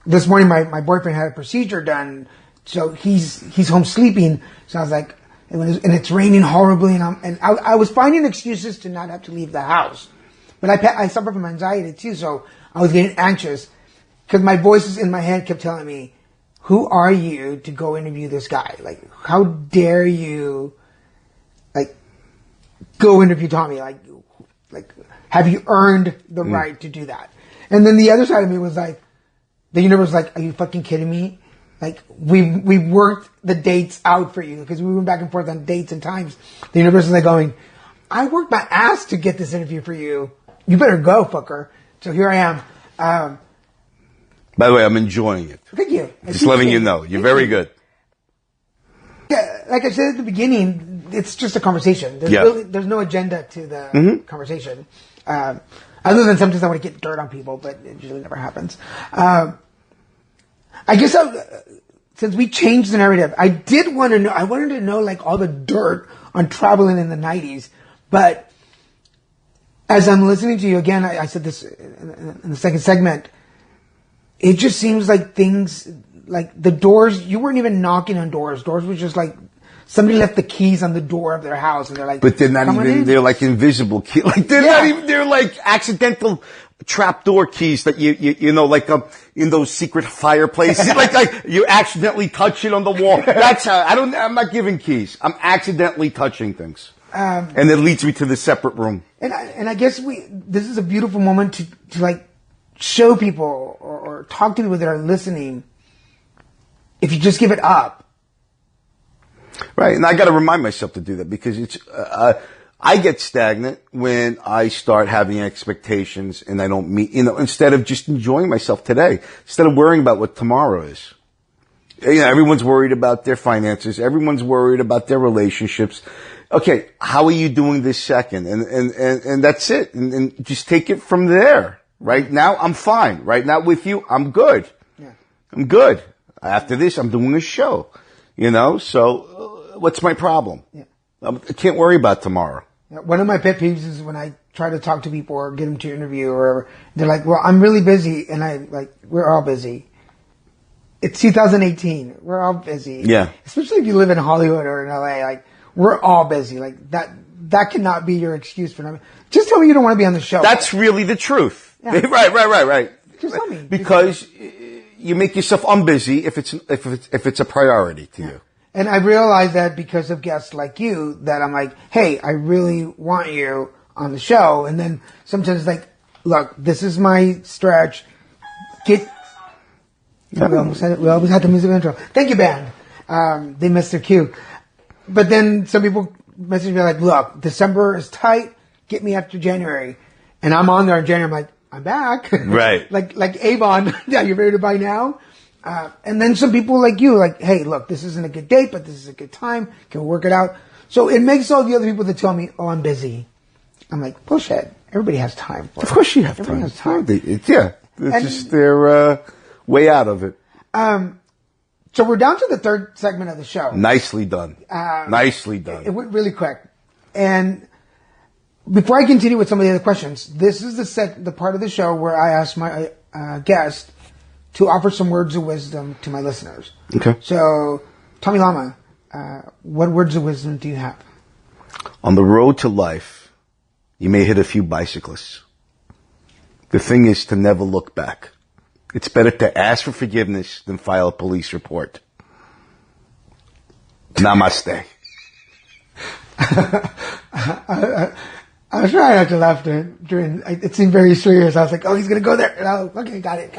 this morning, my boyfriend had a procedure done, so he's home sleeping. So I was like, and it's raining horribly, and I was finding excuses to not have to leave the house. But I suffer from anxiety too, so I was getting anxious because my voices in my head kept telling me, "Who are you to go interview this guy? Like, how dare you, like, go interview Tommy? Like, have you earned the right to do that?" And then the other side of me was like, the universe was like, "Are you fucking kidding me? Like, we worked the dates out for you because we went back and forth on dates and times." The universe is like going, "I worked my ass to get this interview for you. You better go, fucker." So here I am. By the way, I'm enjoying it. Thank you. Just letting you know. You're very good. Yeah, like I said at the beginning, it's just a conversation. There's no agenda to the conversation. Other than sometimes I want to get dirt on people, but it usually never happens. I guess since we changed the narrative, I wanted to know like all the dirt on traveling in the 90s, but as I'm listening to you again, I said this in the second segment, it just seems like things, like the doors, you weren't even knocking on doors. Doors were just like, somebody left the keys on the door of their house and they're like, but they're not even, they're like invisible keys. Like they're like accidental trapdoor keys that you know, like, in those secret fireplaces. like you accidentally touch it on the wall. That's how, I'm not giving keys. I'm accidentally touching things. And it leads me to the separate room. And I guess this is a beautiful moment to like show people or talk to people that are listening. If you just give it up. Right. And I got to remind myself to do that because I get stagnant when I start having expectations and I don't meet, instead of just enjoying myself today, instead of worrying about what tomorrow is. Everyone's worried about their finances. Everyone's worried about their relationships. Okay, how are you doing this second? And that's it. And just take it from there. Right now, I'm fine. Right now with you, I'm good. Yeah. I'm good. After this, I'm doing a show. So what's my problem? Yeah. I can't worry about tomorrow. Yeah, one of my pet peeves is when I try to talk to people or get them to interview or whatever. They're like, "Well, I'm really busy." And we're all busy. It's 2018. We're all busy. Yeah. Especially if you live in Hollywood or in LA. Like, we're all busy. Like, that cannot be your excuse for not. Just tell me you don't want to be on the show. That's really the truth. Yeah. Right. Just tell me. Because you make yourself unbusy if it's a priority to you. And I realize that because of guests like you, that I'm like, hey, I really want you on the show. And then sometimes it's like, look, this is my stretch. We almost had the music intro. Thank you, band. They missed their cue. But then some people message me like, look, December is tight. Get me after January. And I'm on there in January. I'm like, I'm back. Right. like Avon. Yeah, you ready to buy now? And then some people like you, like, hey, look, this isn't a good date, but this is a good time. Can we work it out? So it makes all the other people that tell me, oh, I'm busy. I'm like, bullshit. Everybody has time for it. Of course you have time. Everybody has time. It's just their way out of it. So we're down to the third segment of the show. Nicely done. Nicely done. It went really quick. And before I continue with some of the other questions, this is the part of the show where I ask my guest to offer some words of wisdom to my listeners. Okay. So, Tommy Lama, what words of wisdom do you have? On the road to life, you may hit a few bicyclists. The thing is to never look back. It's better to ask for forgiveness than file a police report. Namaste. I was trying not to laugh during it seemed very serious. I was like, oh, he's going to go there. Oh, okay, got it.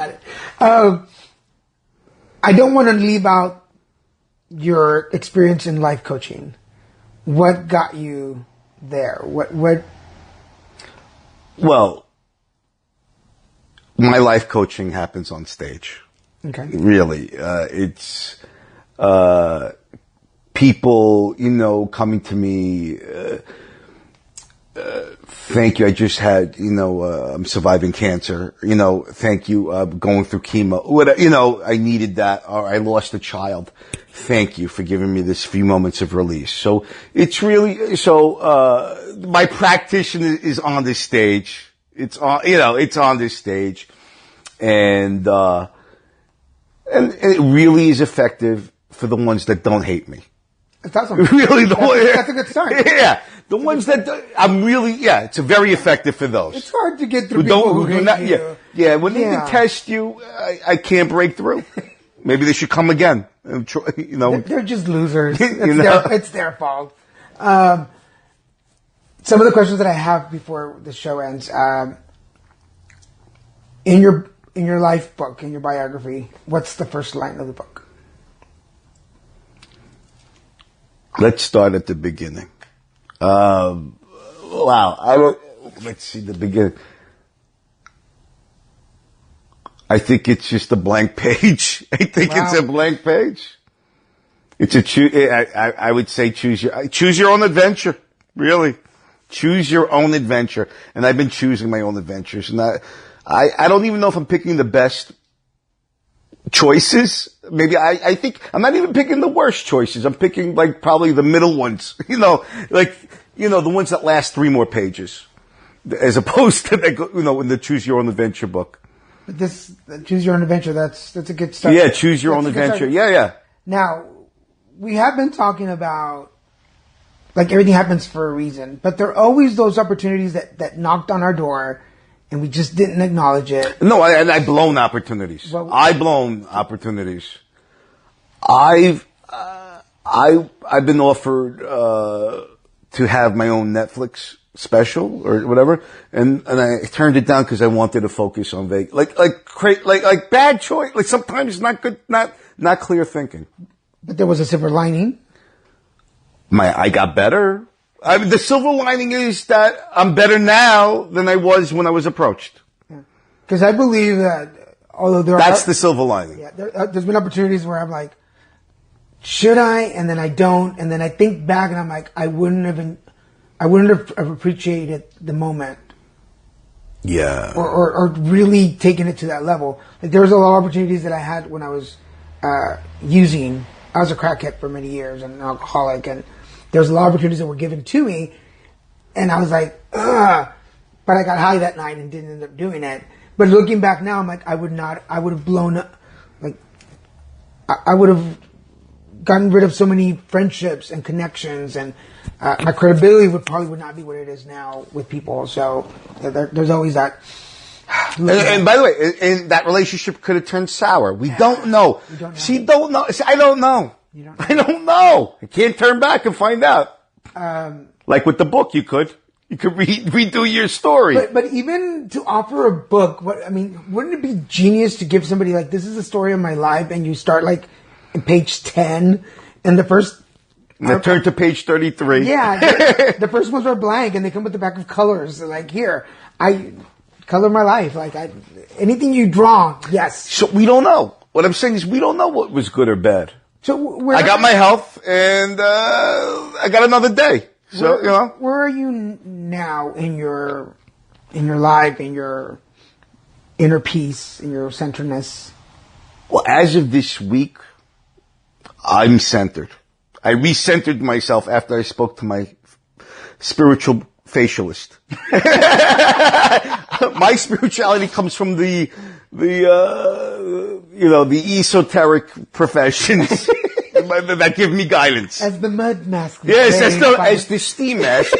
I don't want to leave out your experience in life coaching. What got you there? What? Well, my life coaching happens on stage. Okay. Really. It's people, coming to me, thank you. I just had, I'm surviving cancer. Thank you. Going through chemo. I needed that, or I lost a child. Thank you for giving me this few moments of release. So it's really, my practitioner is on this stage. It's on this stage. And it really is effective for the ones that don't hate me. That's awesome. Really, that's a good start. Yeah. The ones that it's very effective for those. It's hard to get through people who hate you. Yeah, when they detest you, I can't break through. Maybe they should come again. They're just losers. It's their fault. Some of the questions that I have before the show ends, in your life book, in your biography, what's the first line of the book? Let's start at the beginning. Wow. Let's see the beginning. I think it's just a blank page. It's a blank page. It's I would say choose your own adventure. Really. Choose your own adventure. And I've been choosing my own adventures. And I don't even know if I'm picking the best choices. Maybe I think I'm not even picking the worst choices. I'm picking probably the middle ones. The ones that last 3 more pages, as opposed to in the Choose Your Own Adventure book. But this Choose Your Own Adventure, that's a good start. Yeah, Choose Your Own Adventure. Yeah. Now, we have been talking about everything happens for a reason, but there are always those opportunities that knocked on our door. And we just didn't acknowledge it. No, I've blown opportunities. I've blown opportunities. I've been offered to have my own Netflix special or whatever, and I turned it down because I wanted to focus on Vegas. Like bad choice. Like sometimes not good, not clear thinking. But there was a silver lining. I got better. The silver lining is that I'm better now than I was when I was approached. Because I believe that although that's the silver lining. Yeah, there's been opportunities where I'm like, should I? And then I don't. And then I think back and I'm like, I wouldn't have appreciated the moment. Yeah. Or really taken it to that level. There was a lot of opportunities that I had when I was using. I was a crackhead for many years and an alcoholic, and there's a lot of opportunities that were given to me, and I was like, ugh. But I got high that night and didn't end up doing it. But looking back now, I'm like, I would have blown up, I would have gotten rid of so many friendships and connections, and my credibility would not be what it is now with people. So there's always that. And by the way, and that relationship could have turned sour. We don't know. She don't know. I don't know. I don't know. I can't turn back and find out. Like with the book, you could redo your story. But even to offer a book, wouldn't it be genius to give somebody this is the story of my life, and you start in page 10, and the first. I turn to page 33. Yeah, the first ones are blank, and they come with the back of colors. Here, I color my life. Anything you draw, yes. So we don't know. What I'm saying is we don't know what was good or bad. So I got my health, and I got another day. So where are you now in your life, in your inner peace, in your centeredness? Well, as of this week, I'm centered. I recentered myself after I spoke to my spiritual facialist. My spirituality comes from the esoteric professions that give me guidance. As the mud mask. Yes, as the steam mask.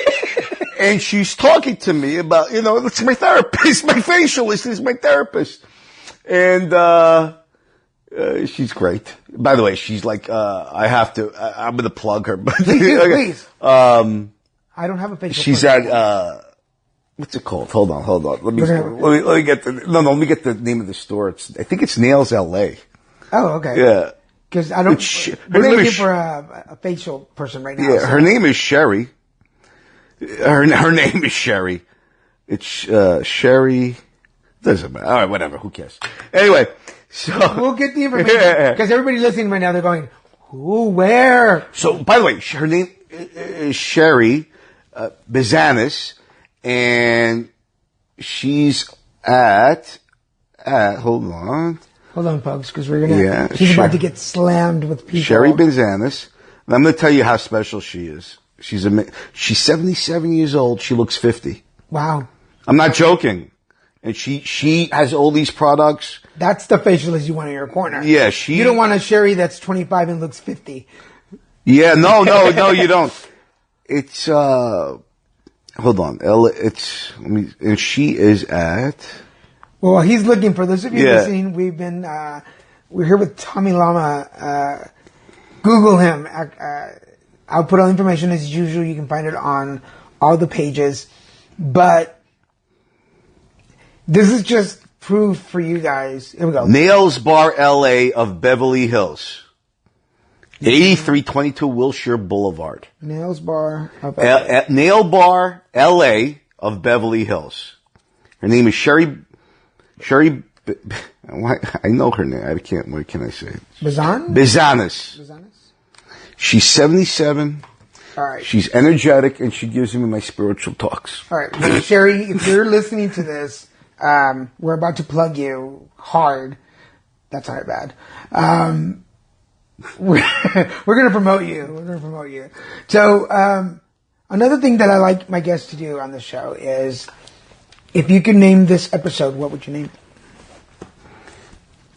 And she's talking to me about, it's my therapist. My facialist is my therapist. And, she's great. By the way, she's I'm going to plug her. But please. I don't have a facial. She's at, what's it called? Hold on. Let me get the name of the store. I think it's Nails LA. Oh, okay. Yeah. Because we're looking for a facial person right now. Yeah, her name is Sherry. Her name is Sherry. It's Sherry. Doesn't matter. All right, whatever. Who cares? Anyway, so We'll get the information because everybody listening right now, they're going, who, where? So, by the way, her name is Sherry Bizanis, and she's at hold on, folks, because we're gonna. She's about to get slammed with people. Sherry Bizanis, and I'm going to tell you how special she is. She's 77 years old. She looks 50. Wow. I'm not joking. And she has all these products. That's the facialist you want in your corner. Yeah, You don't want a Sherry that's 25 and looks 50. Yeah, no, you don't. It's, hold on. And she is at. Well, he's looking for those of you listening. We're here with Tommy Lama. Google him. I'll put all the information as usual. You can find it on all the pages. But this is just proof for you guys. Here we go. Nails Bar LA of Beverly Hills. 8322 Wilshire Boulevard. Nails Bar of Nail Bar LA of Beverly Hills. Her name is Sherry, I know her name. What can I say? Bizanis. She's 77. All right. She's energetic, and she gives me my spiritual talks. All right. Well, Sherry, if you're listening to this, we're about to plug you hard. That's not bad. We're going to promote you. So, another thing that I like my guests to do on the show is, if you could name this episode, what would you name it?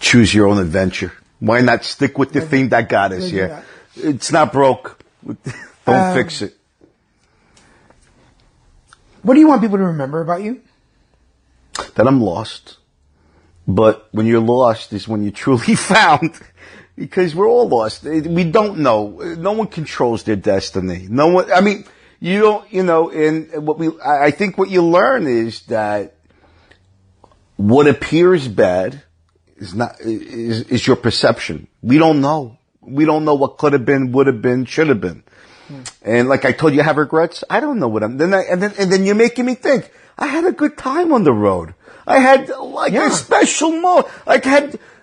Choose your own adventure. Why not stick with the theme that got us here? It's not broke. Don't fix it. What do you want people to remember about you? That I'm lost. But when you're lost is when you're truly found. Because we're all lost. We don't know. No one controls their destiny. No one, I mean, you don't, and I think what you learn is that what appears bad is your perception. We don't know. We don't know what could have been, would have been, should have been. And like I told you, I have regrets. I don't know what and then you're making me think. I had a good time on the road. I had a special moment.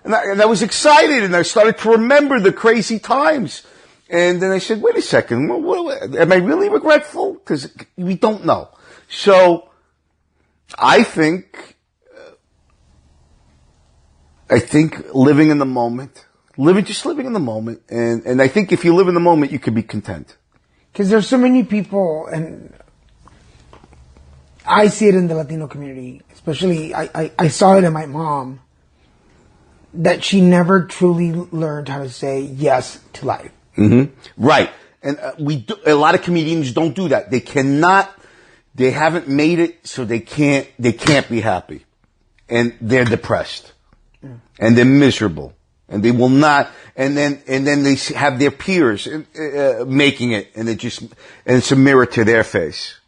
And I was excited, and I started to remember the crazy times. And then I said, wait a second, am I really regretful? Because we don't know. So I think living in the moment, living in the moment, and I think if you live in the moment, you can be content. Because there's so many people, and I see it in the Latino community, especially I saw it in my mom, that she never truly learned how to say yes to life. Mm-hmm. Right. And a lot of comedians don't do that. They haven't made it, so they can't be happy. And they're depressed. Yeah. And they're miserable. And they will not, and then they have their peers making it, and it's a mirror to their face.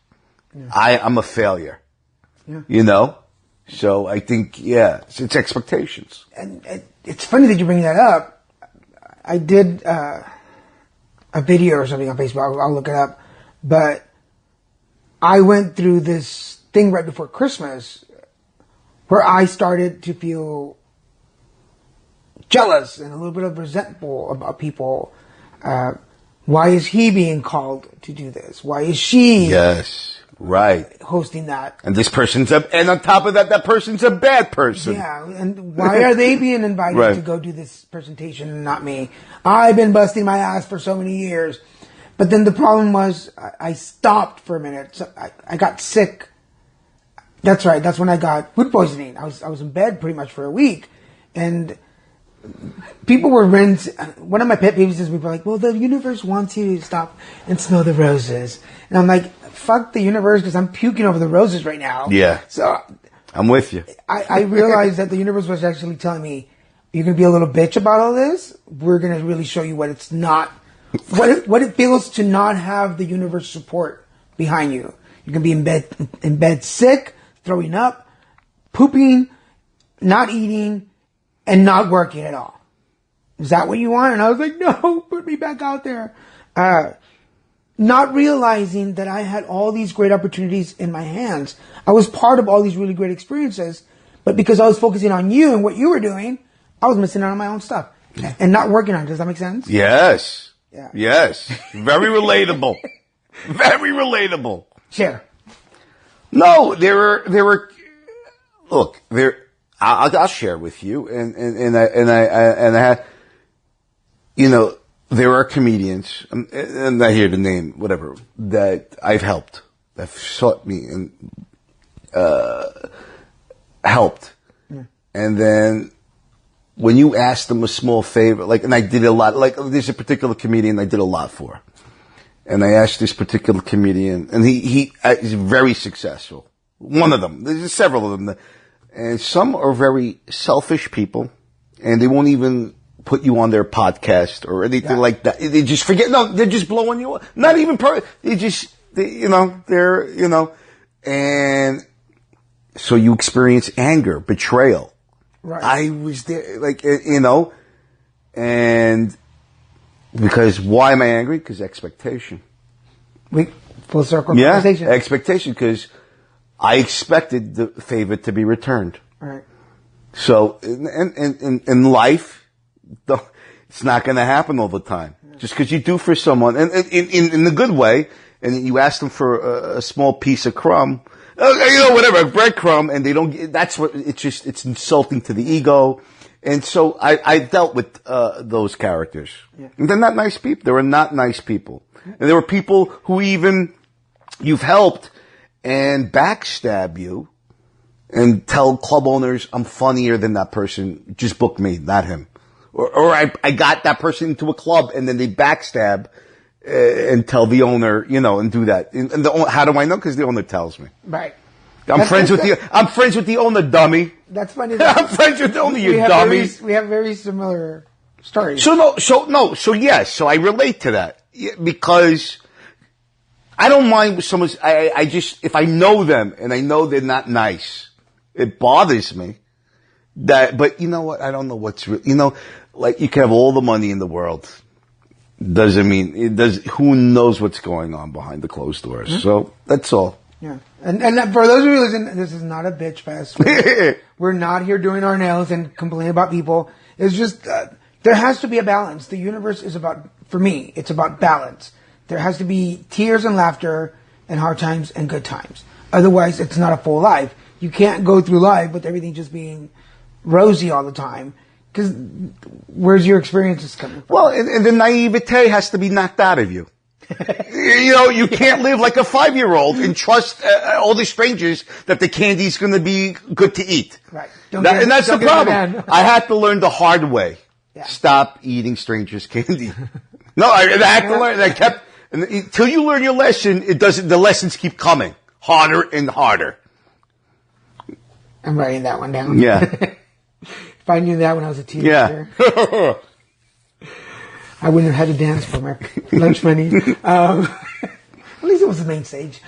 Yeah. I'm a failure. Yeah. So I think, it's expectations. And it's funny that you bring that up. I did a video or something on Facebook. I'll look it up. But I went through this thing right before Christmas where I started to feel jealous and a little bit of resentful about people. Why is he being called to do this? Why is she? Yes. Right. Hosting that. And this person's and on top of that person's a bad person. Yeah. And why are they being invited to go do this presentation and not me? I've been busting my ass for so many years. But then the problem was I stopped for a minute. So I got sick. That's right. That's when I got food poisoning. I was in bed pretty much for a week. And people were one of my pet peeves is people are like, well, the universe wants you to stop and smell the roses. And I'm like, fuck the universe, because I'm puking over the roses right now. Yeah. So I'm with you. I realized that the universe was actually telling me, you're going to be a little bitch about all this. We're going to really show you what it's not, what it feels to not have the universe support behind you. You can be in bed sick, throwing up, pooping, not eating, and not working at all. Is that what you want? And I was like, no, put me back out there. Not realizing that I had all these great opportunities in my hands. I was part of all these really great experiences, But because I was focusing on you and what you were doing, I was missing out on my own stuff and not working on it. Does that make sense? Yes. Yeah. Yes. Very relatable. Very relatable. Share. No, there were, look, I'll share with you, and I had, you know, there are comedians, I'm not here to name whatever, that I've helped, that sought me and, helped. Yeah. And then when you ask them a small favor, like, and I did a lot, like, there's a particular comedian I did a lot for. And I asked this particular comedian, and he's very successful. One of them. There's several of them. And some are very selfish people, and they won't even put you on their podcast or anything like that. They just forget. No, they're just blowing you up. Not even and so you experience anger, betrayal. Right. I was there, like, and because why am I angry? Because expectation. Full circle conversation. Yeah, expectation, because I expected the favor to be returned. Right. So in life, it's not going to happen all the time. Yeah. Just because you do for someone, and in the good way, and you ask them for a small piece of crumb, whatever, a breadcrumb, and they don't. It's insulting to the ego. And so I dealt with those characters. Yeah. And they're not nice people. They were not nice people. And there were people who even you've helped and backstab you and tell club owners, I'm funnier than that person. Just book me, not him. Or I got that person into a club and then they backstab and tell the owner, and do that. And how do I know? Because the owner tells me. Right. I'm friends with the owner, dummy. That's funny. I'm friends with the owner, you dummy. We have very similar stories. So I relate to that because I don't mind with someone's. I just, if I know them and I know they're not nice, it bothers me. But you know what? I don't know what's real. Like you can have all the money in the world. Doesn't mean it does. Who knows what's going on behind the closed doors? Mm-hmm. So that's all. Yeah. And for those of you listening, this is not a bitch fest. We're not here doing our nails and complaining about people. It's just, there has to be a balance. The universe is for me, it's about balance. There has to be tears and laughter and hard times and good times. Otherwise, it's not a full life. You can't go through life with everything just being rosy all the time. Because where's your experiences coming from? Well, and the naivete has to be knocked out of you. You can't live like a 5-year-old and trust all the strangers that the candy's going to be good to eat. Right. And that's the problem. I had to learn the hard way. Yeah. Stop eating strangers' candy. No, I had to learn. I kept until you learn your lesson. The lessons keep coming harder and harder. I'm writing that one down. Yeah. If I knew that when I was a teenager. Yeah. I wouldn't have had to dance for my lunch money. At least it was the main stage.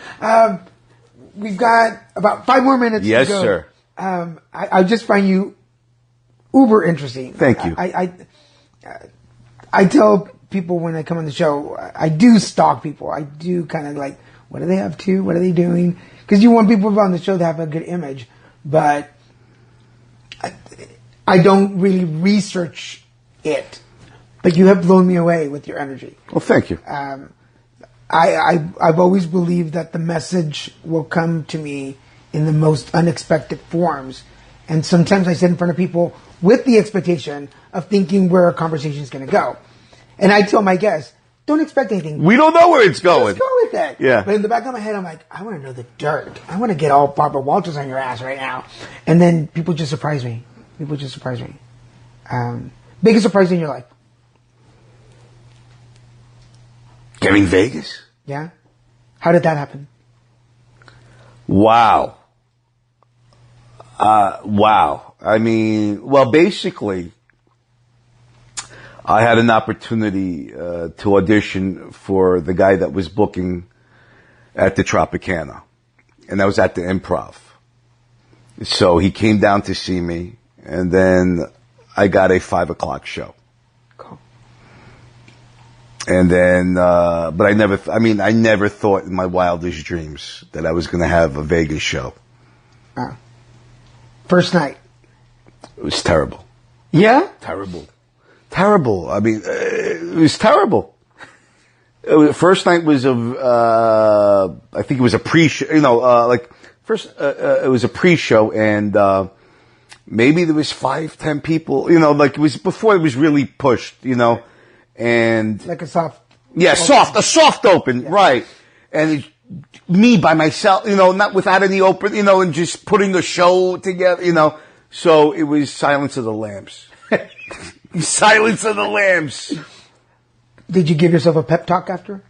We've got about 5 more minutes to go. Yes, sir. I just find you uber interesting. Thank you. I tell people when I come on the show, I do stalk people. I do kind of like, what are they up to? What are they doing? Because you want people on the show to have a good image. But I don't really research it. But you have blown me away with your energy. Well, thank you. I've always believed that the message will come to me in the most unexpected forms. And sometimes I sit in front of people with the expectation of thinking where a conversation is going to go. And I tell my guests, don't expect anything. We don't know where it's going. Let's go with it. Yeah. But in the back of my head, I'm like, I want to know the dirt. I want to get all Barbara Walters on your ass right now. And then people just surprise me. Biggest surprise in your life? Getting Vegas? Yeah? How did that happen? Wow. Wow. I mean, well, basically, I had an opportunity to audition for the guy that was booking at the Tropicana. And that was at the Improv. So he came down to see me, and then I got a 5 o'clock show. And then, but I never thought in my wildest dreams that I was going to have a Vegas show. First night. It was terrible. Yeah? Terrible. I mean, it was terrible. First night was I think it was a pre-show, it was a pre-show and, maybe there was 5-10 people, it was before it was really pushed, and. Like a soft. Yeah, a soft open, yeah. Right. And me by myself, not without any open, and just putting the show together, So it was Silence of the Lambs. Silence of the Lambs. Did you give yourself a pep talk after?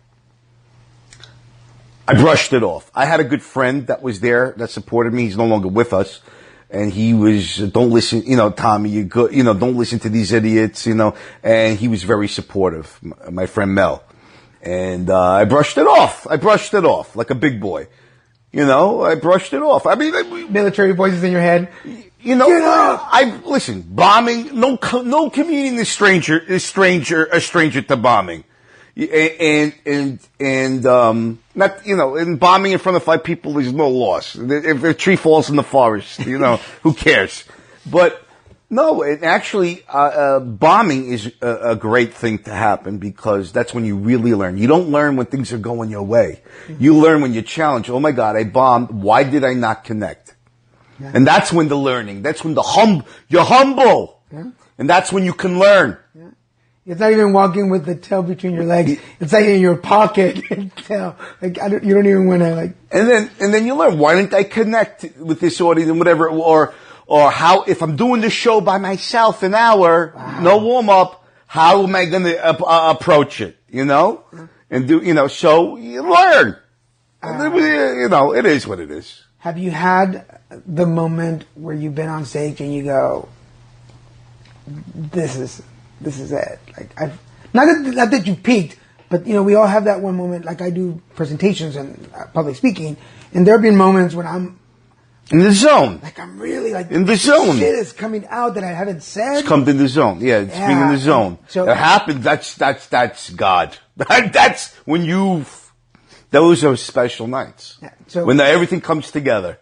I brushed it off. I had a good friend that was there that supported me. He's no longer with us. And he was, don't listen, Tommy, you're good, don't listen to these idiots, and he was very supportive, my friend Mel. And, I brushed it off like a big boy. I brushed it off. I mean, military voices in your head. Listen, bombing, no comedian is a stranger to bombing. And not, in bombing in front of 5 people, there's no loss. If a tree falls in the forest, who cares? But, no, actually, bombing is a great thing to happen because that's when you really learn. You don't learn when things are going your way. You learn when you're challenged. Oh my God, I bombed. Why did I not connect? Yeah. And that's when the learning, that's when you're humble. Yeah. And that's when you can learn. Yeah. It's not even walking with the tail between your legs. It's like in your pocket. Tail. Like, you don't even want to like. And then you learn, why didn't I connect with this audience and whatever, or how, if I'm doing this show by myself an hour, wow. No warm up, how am I going to approach it, And do, so you learn. It is what it is. Have you had the moment where you've been on stage and you go, this is it? Like not that you peaked, but we all have that one moment. Like I do presentations and public speaking, and there have been moments when I'm in the zone. Like I'm really like in the zone. Shit is coming out that I haven't said. It's come to the zone. Yeah, it's being in the zone. So it happens. That's God. That's when those are special nights. Yeah, so when everything comes together.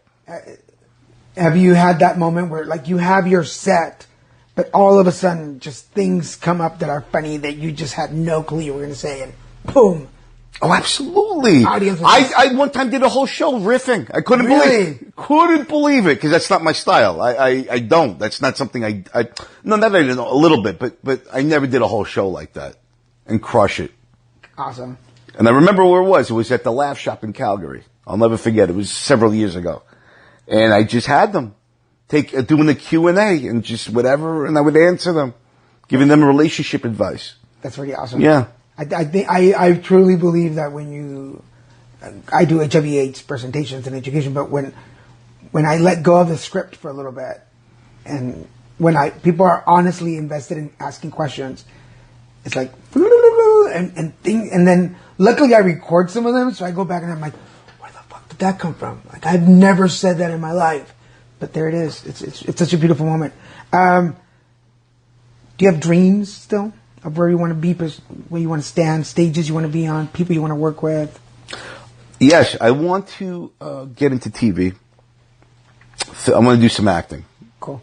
Have you had that moment where like you have your set, but all of a sudden just things come up that are funny that you just had no clue you were going to say, and boom. Oh, absolutely. I one time did a whole show riffing. I couldn't believe it because that's not my style. I don't. That's not something no, not even a little bit, but I never did a whole show like that and crush it. Awesome. And I remember where it was. It was at the Laugh Shop in Calgary. I'll never forget. It was several years ago. And I just had them doing the Q&A and just whatever, and I would answer them, giving them relationship advice. That's pretty awesome. Yeah. I truly believe that when I do HIV/AIDS presentations and education, but when I let go of the script for a little bit, and when people are honestly invested in asking questions, it's like, and then luckily I record some of them, so I go back and I'm like, where the fuck did that come from? Like I've never said that in my life, but there it is. It's such a beautiful moment. Do you have dreams still of where you want to be, where you want to stand, stages you want to be on, people you want to work with? Yes, I want to get into TV. I want to do some acting. Cool.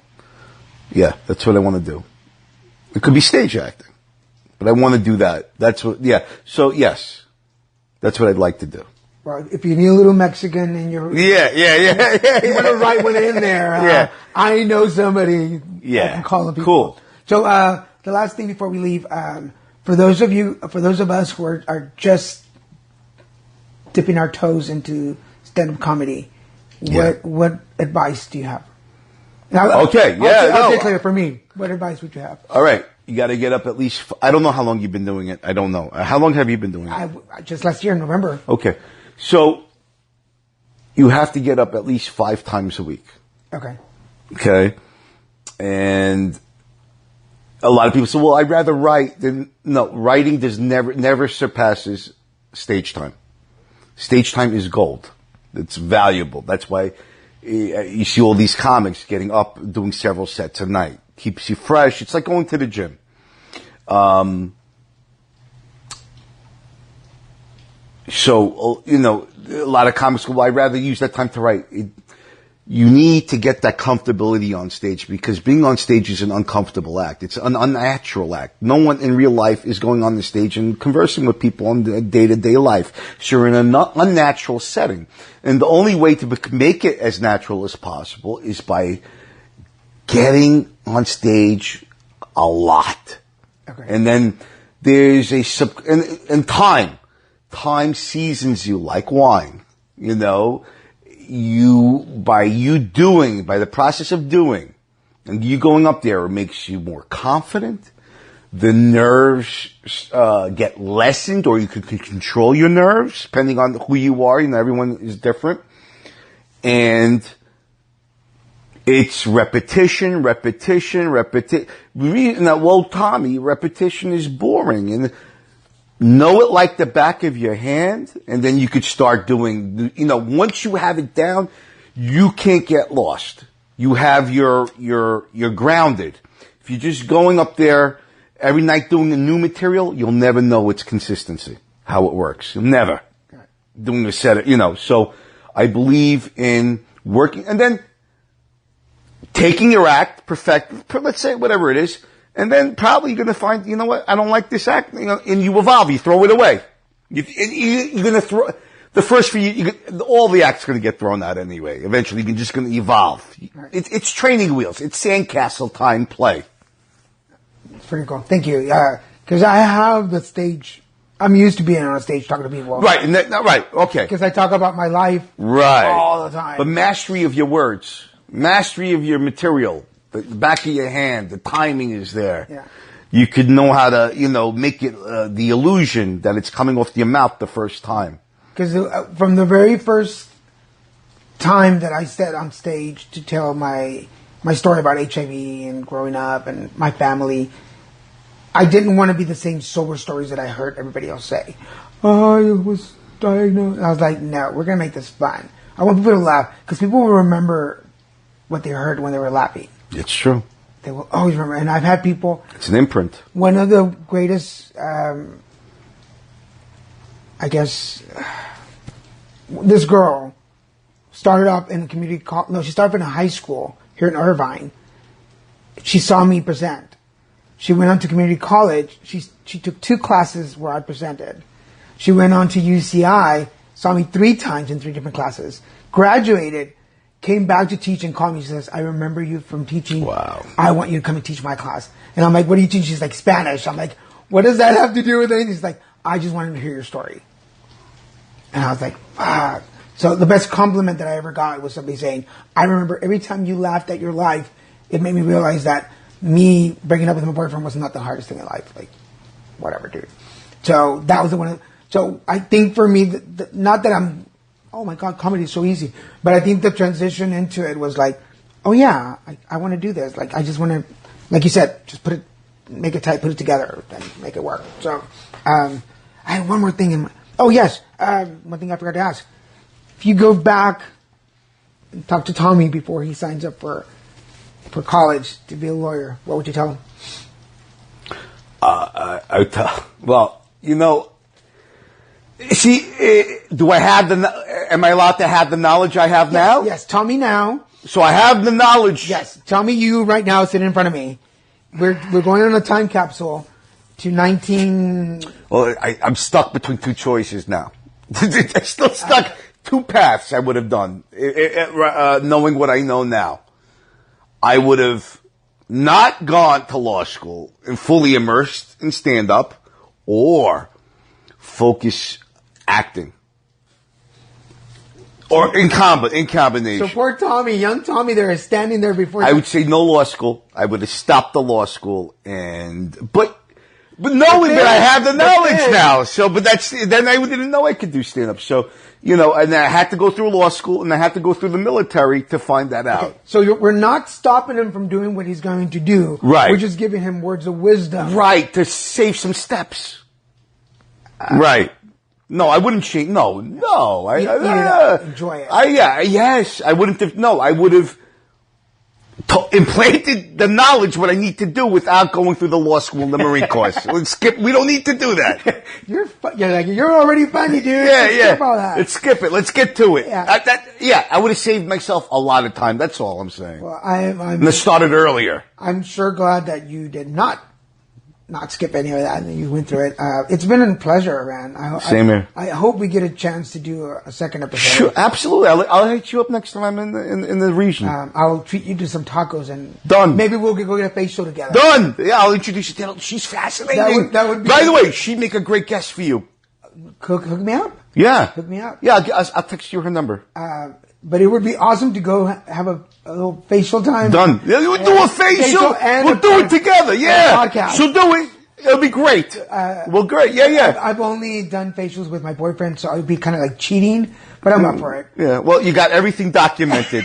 Yeah, that's what I want to do. It could be stage acting, but I want to do that. That's what. Yeah. So yes, that's what I'd like to do. Well, if you need a little Mexican and you're you want to write one in there. Yeah. I know somebody. Yeah. I can call them people. Cool. So the last thing before we leave, for those of us who are just dipping our toes into stand-up comedy, what advice do you have? Now, I'll say clear for me. What advice would you have? All right. You got to get up at least, I don't know how long you've been doing it. I don't know. How long have you been doing it? Just last year in November. Okay. So you have to get up at least 5 times a week. Okay. Okay. And a lot of people say, well, I'd rather write than, no, writing never surpasses stage time. Stage time is gold. It's valuable. That's why you see all these comics getting up, doing several sets a night. Keeps you fresh. It's like going to the gym. So, a lot of comics go, well, I'd rather use that time to write. you need to get that comfortability on stage, because being on stage is an uncomfortable act. It's an unnatural act. No one in real life is going on the stage and conversing with people in the day-to-day life. So you're in an unnatural setting. And the only way to make it as natural as possible is by getting on stage a lot. Okay. And then there's and time. Time seasons you like wine, you know. By the process of doing, and you going up there, it makes you more confident. The nerves get lessened, or you can control your nerves depending on who you are. You know, everyone is different, and it's repetition. Well, Tommy, repetition is boring, and know it like the back of your hand, and then you could start doing, you know, once you have it down, you can't get lost. You have you're grounded. If you're just going up there every night doing a new material, you'll never know its consistency, how it works. You'll never. Doing a set, you know, so I believe in working, and then taking your act, let's say whatever it is, and then probably you're going to find, you know what, I don't like this act, you know, and you evolve, you throw it away. You're going to throw, the first few, all the acts are going to get thrown out anyway. Eventually you're just going to evolve. Right. It's training wheels. It's sandcastle time play. It's pretty cool. Thank you. Because I have the stage, I'm used to being on a stage talking to people. Right, right, okay. Because I talk about my life all the time. But mastery of your words, mastery of your material, the back of your hand, the timing is there. Yeah. You could know how to, you know, make it the illusion that it's coming off your mouth the first time. Because from the very first time that I sat on stage to tell my story about HIV and growing up and my family, I didn't want to be the same sober stories that I heard everybody else say. I was diagnosed. I was like, no, we're going to make this fun. I want people to laugh, because people will remember what they heard when they were laughing. It's true. They will always remember. And I've had people... It's an imprint. One of the greatest, I guess, this girl started off in a community college. No, she started off in a high school here in Irvine. She saw me present. She went on to community college. She took 2 classes where I presented. She went on to UCI, saw me 3 times in 3 different classes. Graduated, came back to teach and called me. She says, I remember you from teaching. Wow. I want you to come and teach my class. And I'm like, what do you teach? She's like, Spanish. I'm like, what does that have to do with anything? She's like, I just wanted to hear your story. And I was like, fuck. So the best compliment that I ever got was somebody saying, I remember every time you laughed at your life, it made me realize that me breaking up with my boyfriend was not the hardest thing in life. Like, whatever, dude. So that was the one. So I think for me, not that I'm, oh my God, comedy is so easy. But I think the transition into it was like, oh yeah, I want to do this. Like, I just want to, like you said, just make it tight, put it together, and make it work. So, I had one more thing one thing I forgot to ask. If you go back and talk to Tommy before he signs up for college to be a lawyer, what would you tell him? I would tell, well, you know, see, am I allowed to have the knowledge I have now? Yes, tell me now. So I have the knowledge. Yes, tell me you right now sitting in front of me. We're going on a time capsule to 19... Well, I'm stuck between 2 choices now. I'm still stuck. 2 paths I would have done, knowing what I know now. I would have not gone to law school and fully immersed in stand-up, or focus acting. Or in combination. So poor Tommy, young Tommy there is standing there before... I would say no law school. I would have stopped the law school, but knowing that I have the knowledge now. So, then I didn't know I could do stand-up. So, you know, and I had to go through law school, and I had to go through the military to find that out. Okay. So we're not stopping him from doing what he's going to do. Right. We're just giving him words of wisdom. Right, to save some steps. Right. No, I wouldn't change. No. Enjoy it. Yes. I wouldn't have. No, I would have implanted the knowledge what I need to do without going through the law school and the Marine Corps. Let's skip. We don't need to do that. You're already funny, dude. Yeah. Skip all that. Let's skip it. Let's get to it. Yeah. I would have saved myself a lot of time. That's all I'm saying. Well, I'm Let's start it earlier. I'm sure glad that you did not skip any of that and you went through it. It's been a pleasure, man. Same here. I hope we get a chance to do a second episode. Sure, absolutely. I'll hit you up next time I'm in the region. I'll treat you to some tacos and done. Maybe we'll go get a facial together. Done. Yeah, I'll introduce you to her. She's fascinating. That would be. By the way, she'd make a great guest for you. Hook me up. Yeah. Hook me up. Yeah, I'll text you her number. But it would be awesome to go have a little facial time. Done. Yeah, we'll do a facial. We'll do it together. Yeah. Podcast. She'll do it. It'll be great. Well, great. Yeah. I've only done facials with my boyfriend, so it would be kind of like cheating, but I'm up for it. Yeah. Well, you got everything documented.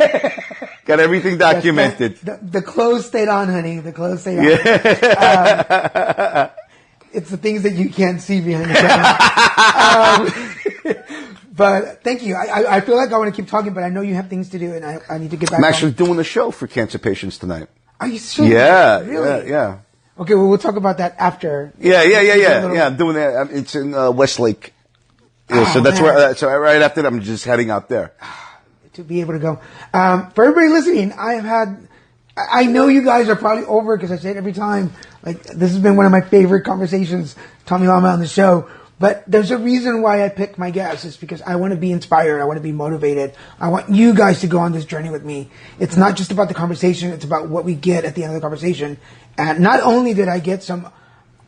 Got everything documented. The clothes stayed on, honey. The clothes stayed on. Yeah. It's the things that you can't see behind the camera. But thank you. I feel like I want to keep talking, but I know you have things to do, and I need to get back. I'm actually doing a show for cancer patients tonight. Are you sure? Yeah. Really? Yeah. Okay, well, we'll talk about that after. Yeah. I'm doing that. It's in Westlake. Yeah, so that's where. So right after that, I'm just heading out there. To be able to go. For everybody listening, I know you guys are probably over because I say it every time. Like, this has been one of my favorite conversations, Tommy Lama on the show. But there's a reason why I pick my guests. It's because I want to be inspired. I want to be motivated. I want you guys to go on this journey with me. It's not just about the conversation. It's about what we get at the end of the conversation. And not only did I get some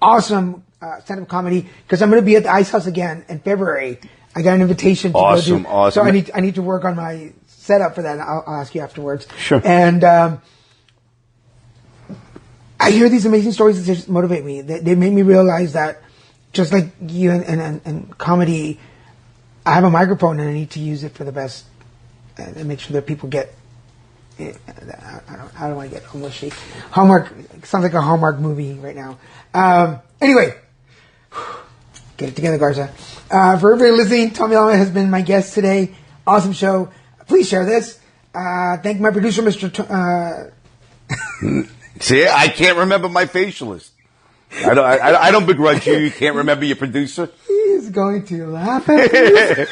awesome stand-up comedy, because I'm going to be at the Ice House again in February. I got an invitation to go do. Awesome. So I need to work on my setup for that. And I'll ask you afterwards. Sure. And I hear these amazing stories that just motivate me. They make me realize that just like you and comedy, I have a microphone and I need to use it for the best and make sure that people get. I don't want to get mushy. Hallmark sounds like a Hallmark movie right now. Anyway, get it together, Garza. For everybody listening, Tommy Lama has been my guest today. Awesome show. Please share this. Thank my producer, Mr. See, I can't remember my facialist. I don't begrudge you. You can't remember your producer. He's going to laugh at you.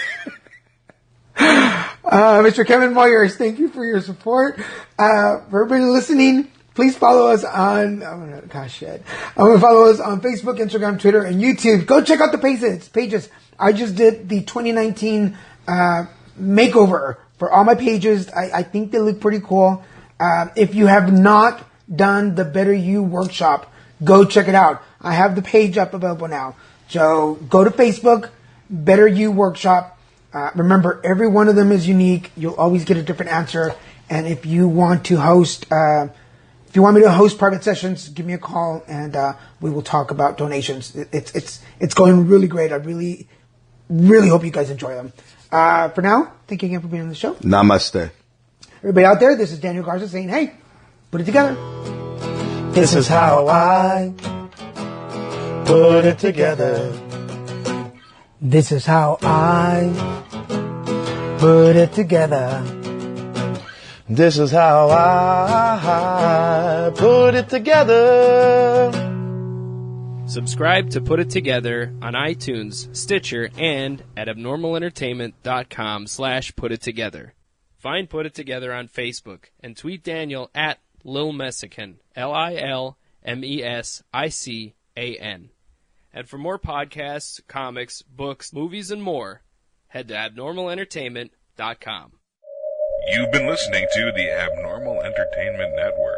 Mr. Kevin Moyers, thank you for your support. For everybody listening, please follow us on. I'm gonna follow us on Facebook, Instagram, Twitter, and YouTube. Go check out the pages. I just did the 2019 makeover for all my pages. I think they look pretty cool. If you have not done the Better You workshop, go check it out. I have the page up available now. So go to Facebook, Better You Workshop. Remember, every one of them is unique. You'll always get a different answer. And if you want to host, if you want me to host private sessions, give me a call and we will talk about donations. It's going really great. I really, really hope you guys enjoy them. For now, thank you again for being on the show. Namaste. Everybody out there, this is Daniel Garza saying, hey, put it together. This is how I put it together. This is how I put it together. This is how I put it together. Subscribe to Put It Together on iTunes, Stitcher, and at abnormalentertainment.com/putittogether. Find Put It Together on Facebook and tweet Daniel at Lil Messican, LILMESICAN. And for more podcasts, comics, books, movies, and more, head to abnormalentertainment.com. You've been listening to the Abnormal Entertainment Network.